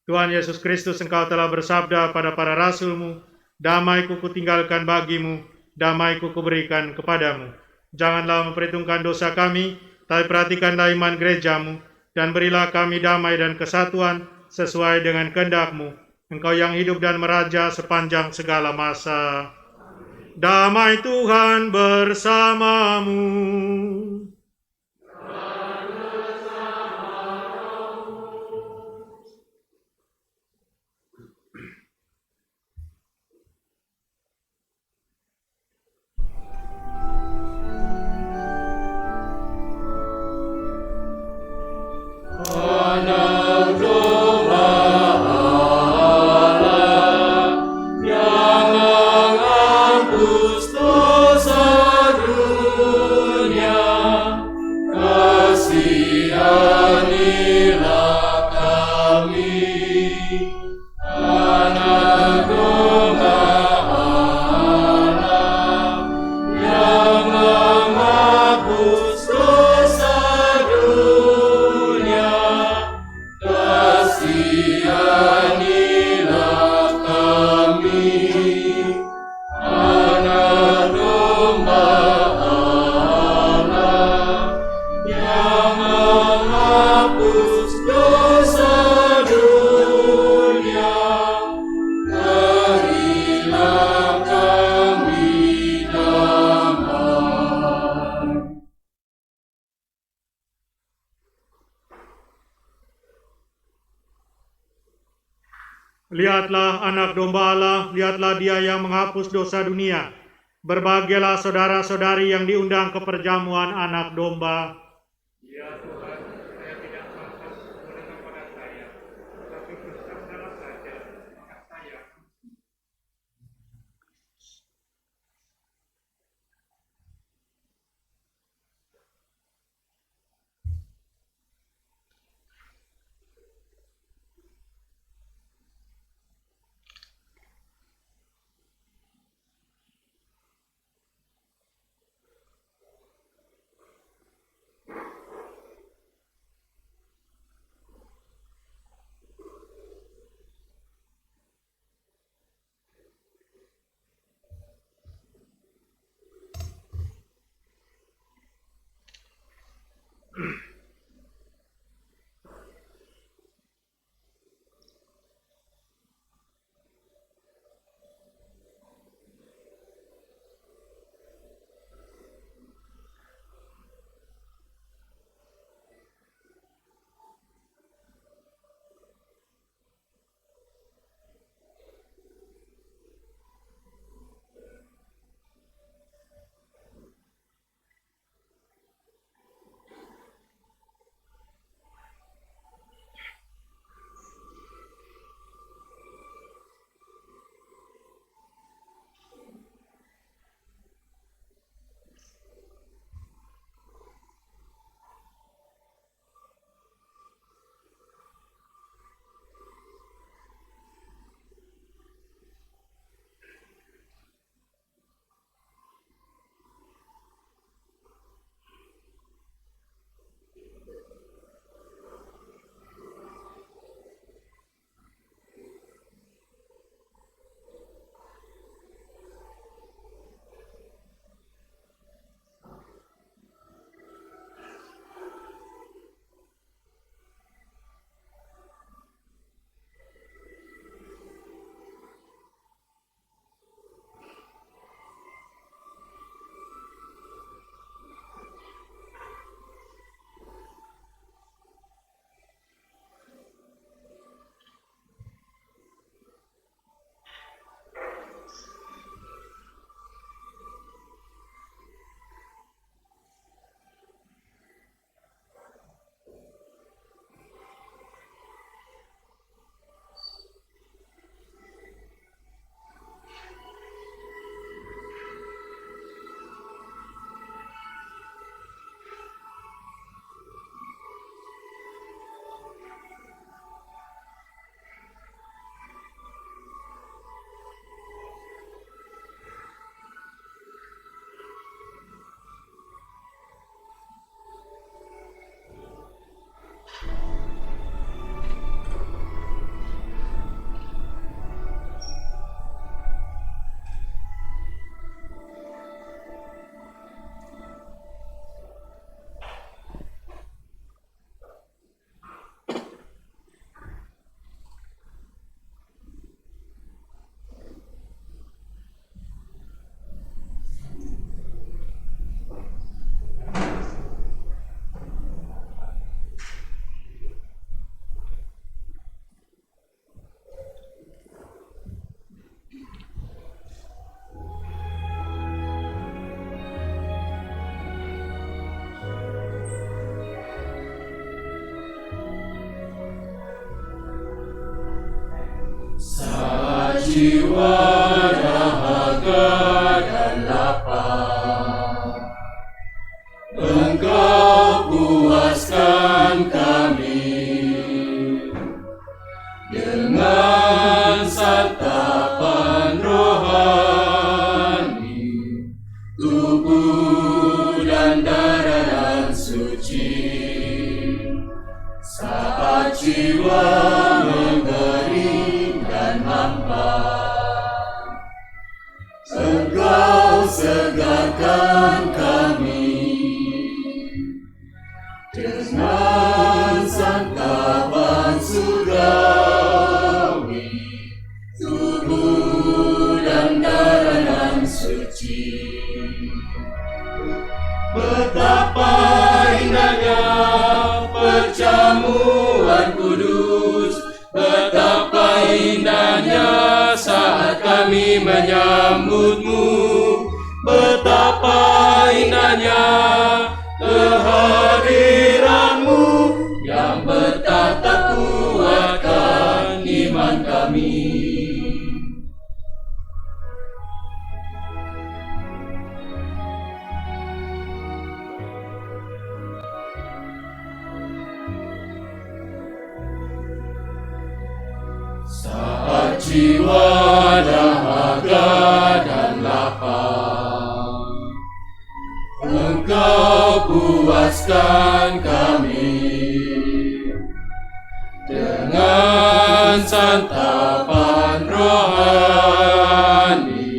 Tuhan Yesus Kristus, Engkau telah bersabda pada para rasul-Mu, "Damai-Ku kutinggalkan bagimu, damai-Ku kuberikan kepadamu." Janganlah memperhitungkan dosa kami, tapi perhatikanlah iman gereja-Mu, dan berilah kami damai dan kesatuan sesuai dengan kehendak-Mu, Engkau yang hidup dan meraja sepanjang segala masa. Damai Tuhan bersamamu. Lihatlah anak domba Allah, lihatlah dia yang menghapus dosa dunia. Berbahagialah saudara-saudari yang diundang ke perjamuan anak domba. Ya Tuhan, saya tidak pantas mendengar kepada saya, tetapi bersabdalah saja, maka saya. jiwa dahaga dan lapar. Engkau puaskan kami dengan santapan rohani, tubuh dan darah dan suci. Saat jiwa mengering dan hampa, Engkau segarkan kami dengan santapan surgawi, tubuh dan darah dan suci. Betapa indahnya perjamuan kudus, betapa indahnya saat kami menyambut-Mu, betapa indahnya kehadiran-Mu yang bertata kuatkan iman kami. Saat jiwa dahaga dan lapar, Engkau puaskan kami dengan santapan rohani,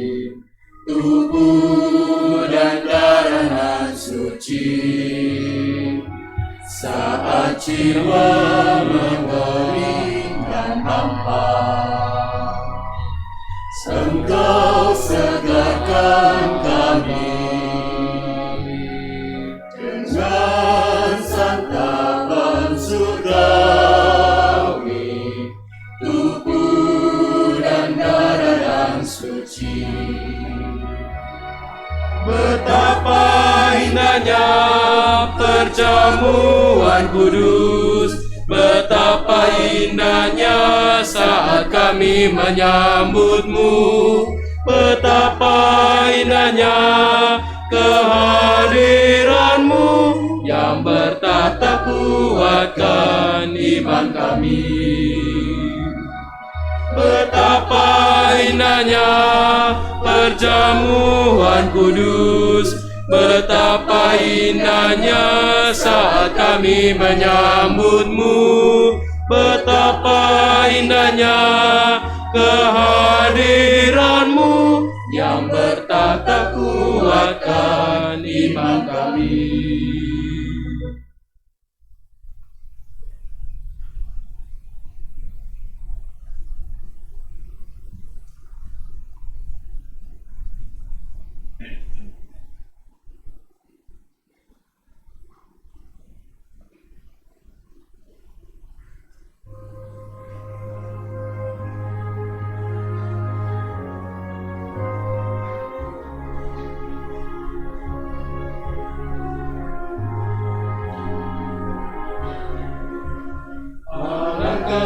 tubuh dan darah nan suci. Saat jiwa mengering dan hampa, Engkau segarkan kami dengan santapan surgawi, tubuh dan darah dan suci. Betapa indahnya perjamuan kudus, betapa indahnya saat kami menyambut-Mu, betapa indahnya kehadiran-Mu yang bertata kuatkan iman kami. Betapa indahnya perjamuan kudus, betapa indahnya saat kami menyambut-Mu, betapa indahnya kehadiran-Mu yang bertata kuatkan iman kami.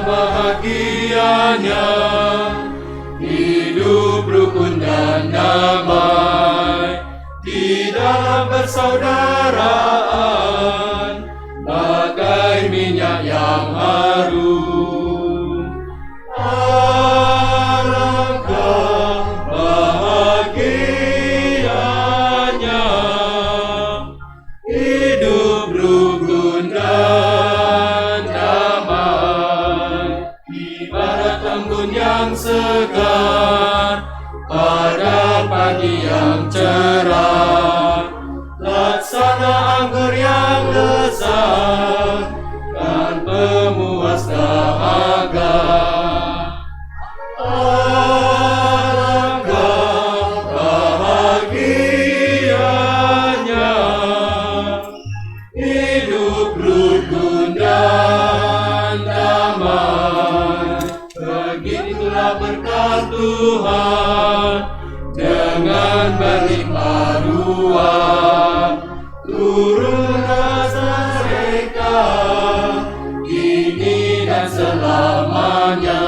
Bahagianya hidup rukun dan damai di dalam persaudaraan, bagai minyak yang harum. Alangkah bahagianya hidup rukun dan damai, ibarat embun yang segar pada pagi yang cerah, laksana anggur yang lezat dan pemuas dahaga. Alangkah bahagianya hidup rukun dan damai. Begitulah berkat Tuhan dengan berlimpah ruah, turun rasa reka kini dan selamanya.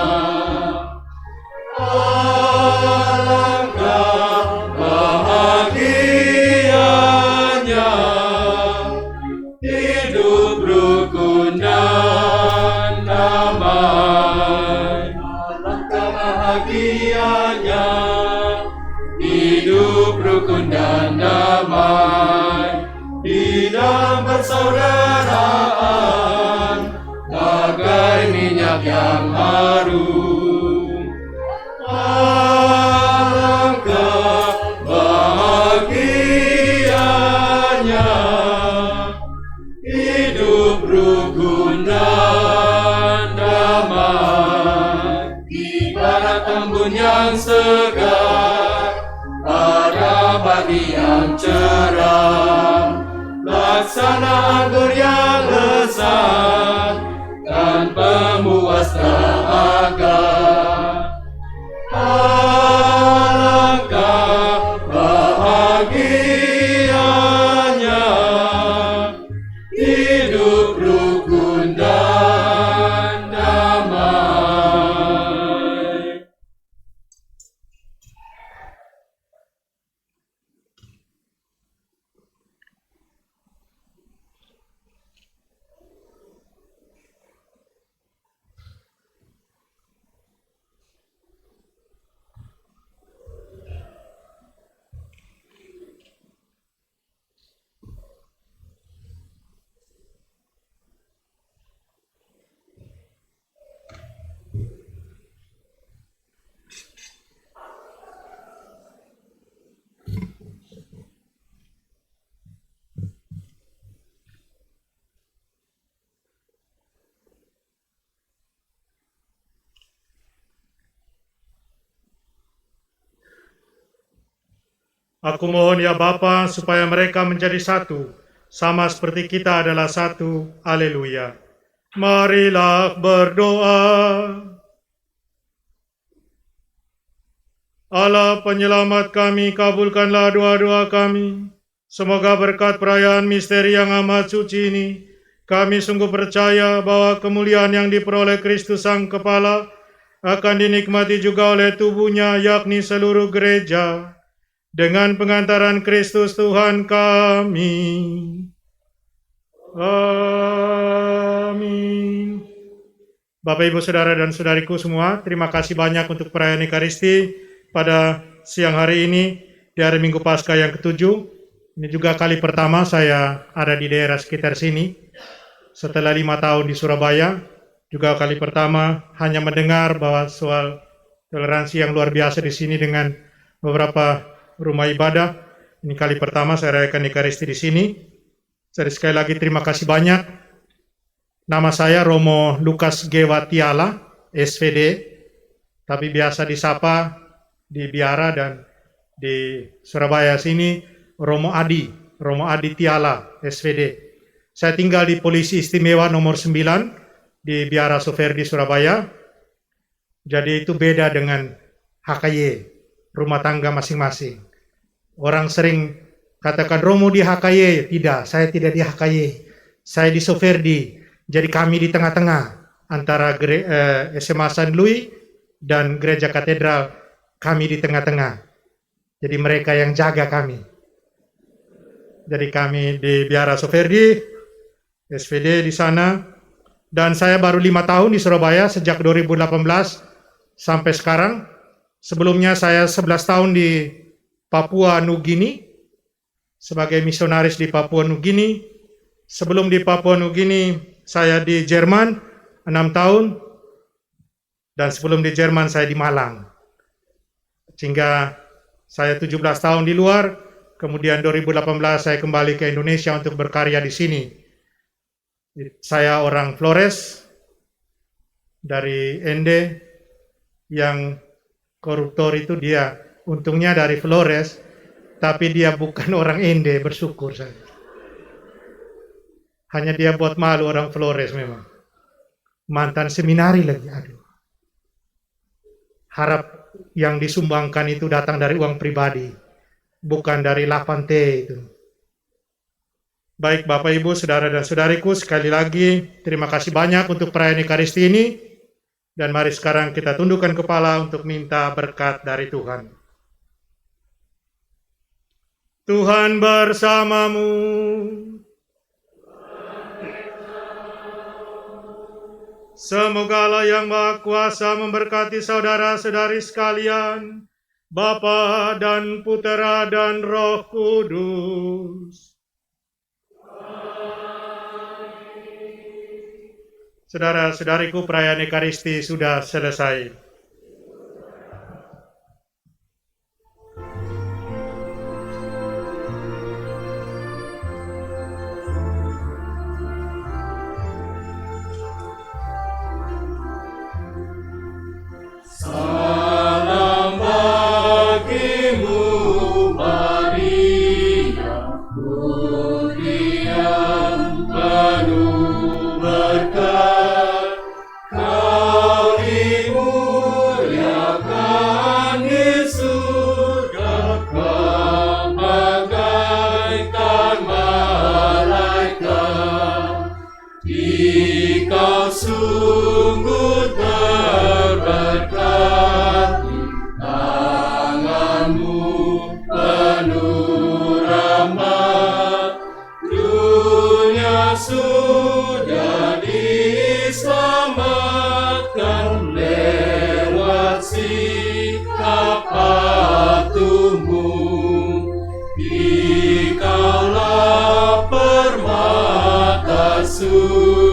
anak yang harum. Alangkah bahagianya hidup rukun dan damai, ibarat embun yang segar pada pagi yang cerah, laksana anggur yang lezat dan pemuas dahaga. Alangkah bahagianya hidup rukun dan damai. Aku mohon ya Bapa, supaya mereka menjadi satu, sama seperti kita adalah satu. Haleluya. Marilah berdoa. Allah penyelamat kami, kabulkanlah doa-doa kami. Semoga berkat perayaan misteri yang amat suci ini, kami sungguh percaya bahwa kemuliaan yang diperoleh Kristus Sang Kepala akan dinikmati juga oleh tubuhnya, yakni seluruh gereja, dengan pengantaran Kristus Tuhan kami. Amin. Bapak, Ibu, Saudara, dan Saudariku semua, terima kasih banyak untuk perayaan Ekaristi pada siang hari ini, di hari Minggu Paskah yang ke-7. Ini juga kali pertama saya ada di daerah sekitar sini. Setelah 5 tahun di Surabaya, juga kali pertama hanya mendengar bahwa soal toleransi yang luar biasa di sini dengan beberapa rumah ibadah. Ini kali pertama saya rayakan Ekaristi di sini. Jadi sekali lagi terima kasih banyak. Nama saya Romo Lukas Gewa Tiala, SVD, tapi biasa disapa di Biara dan di Surabaya sini Romo Adi Tiala, SVD. Saya tinggal di Polisi Istimewa nomor 9 di Biara Soferdi, Surabaya. Jadi itu beda dengan HKY, rumah tangga masing-masing. Orang sering katakan Romo di HKY, tidak, saya tidak di HKY, saya di Soferdi. Jadi kami di tengah-tengah antara SMA San Louis dan Gereja Katedral, kami di tengah-tengah. Jadi mereka yang jaga kami. Jadi kami di Biara Soferdi, SVD di sana, dan saya baru 5 tahun di Surabaya sejak 2018 sampai sekarang. Sebelumnya saya 11 tahun di Papua Nugini sebagai misionaris di Papua Nugini. Sebelum di Papua Nugini saya di Jerman 6 tahun, dan sebelum di Jerman saya di Malang. Sehingga saya 17 tahun di luar, kemudian 2018 saya kembali ke Indonesia untuk berkarya di sini. Saya orang Flores dari Ende, yang koruptor itu dia untungnya dari Flores, tapi dia bukan orang Ende, bersyukur saya. Hanya dia buat malu orang Flores memang. Mantan seminari lagi, aduh. Harap yang disumbangkan itu datang dari uang pribadi, bukan dari Lavante itu. Baik Bapak, Ibu, Saudara, dan Saudariku, sekali lagi terima kasih banyak untuk perayaan Ekaristi ini. Dan mari sekarang kita tundukkan kepala untuk minta berkat dari Tuhan. Tuhan bersamamu. Semoga Allah yang Maha Kuasa memberkati saudara-saudari sekalian, Bapa dan Putera dan Roh Kudus. Saudara-saudariku, perayaan Ekaristi sudah selesai. Salam bagimu, Maria, Putri yang penuh berkat. Kau dimuliakan di surga, kau bagaikan malaikat. Engkau sungguh terberkati, tanganmu penuh rahmat. Dunia sudah diselamatkan lewat sikap patuhmu. Dikaulah permata surga.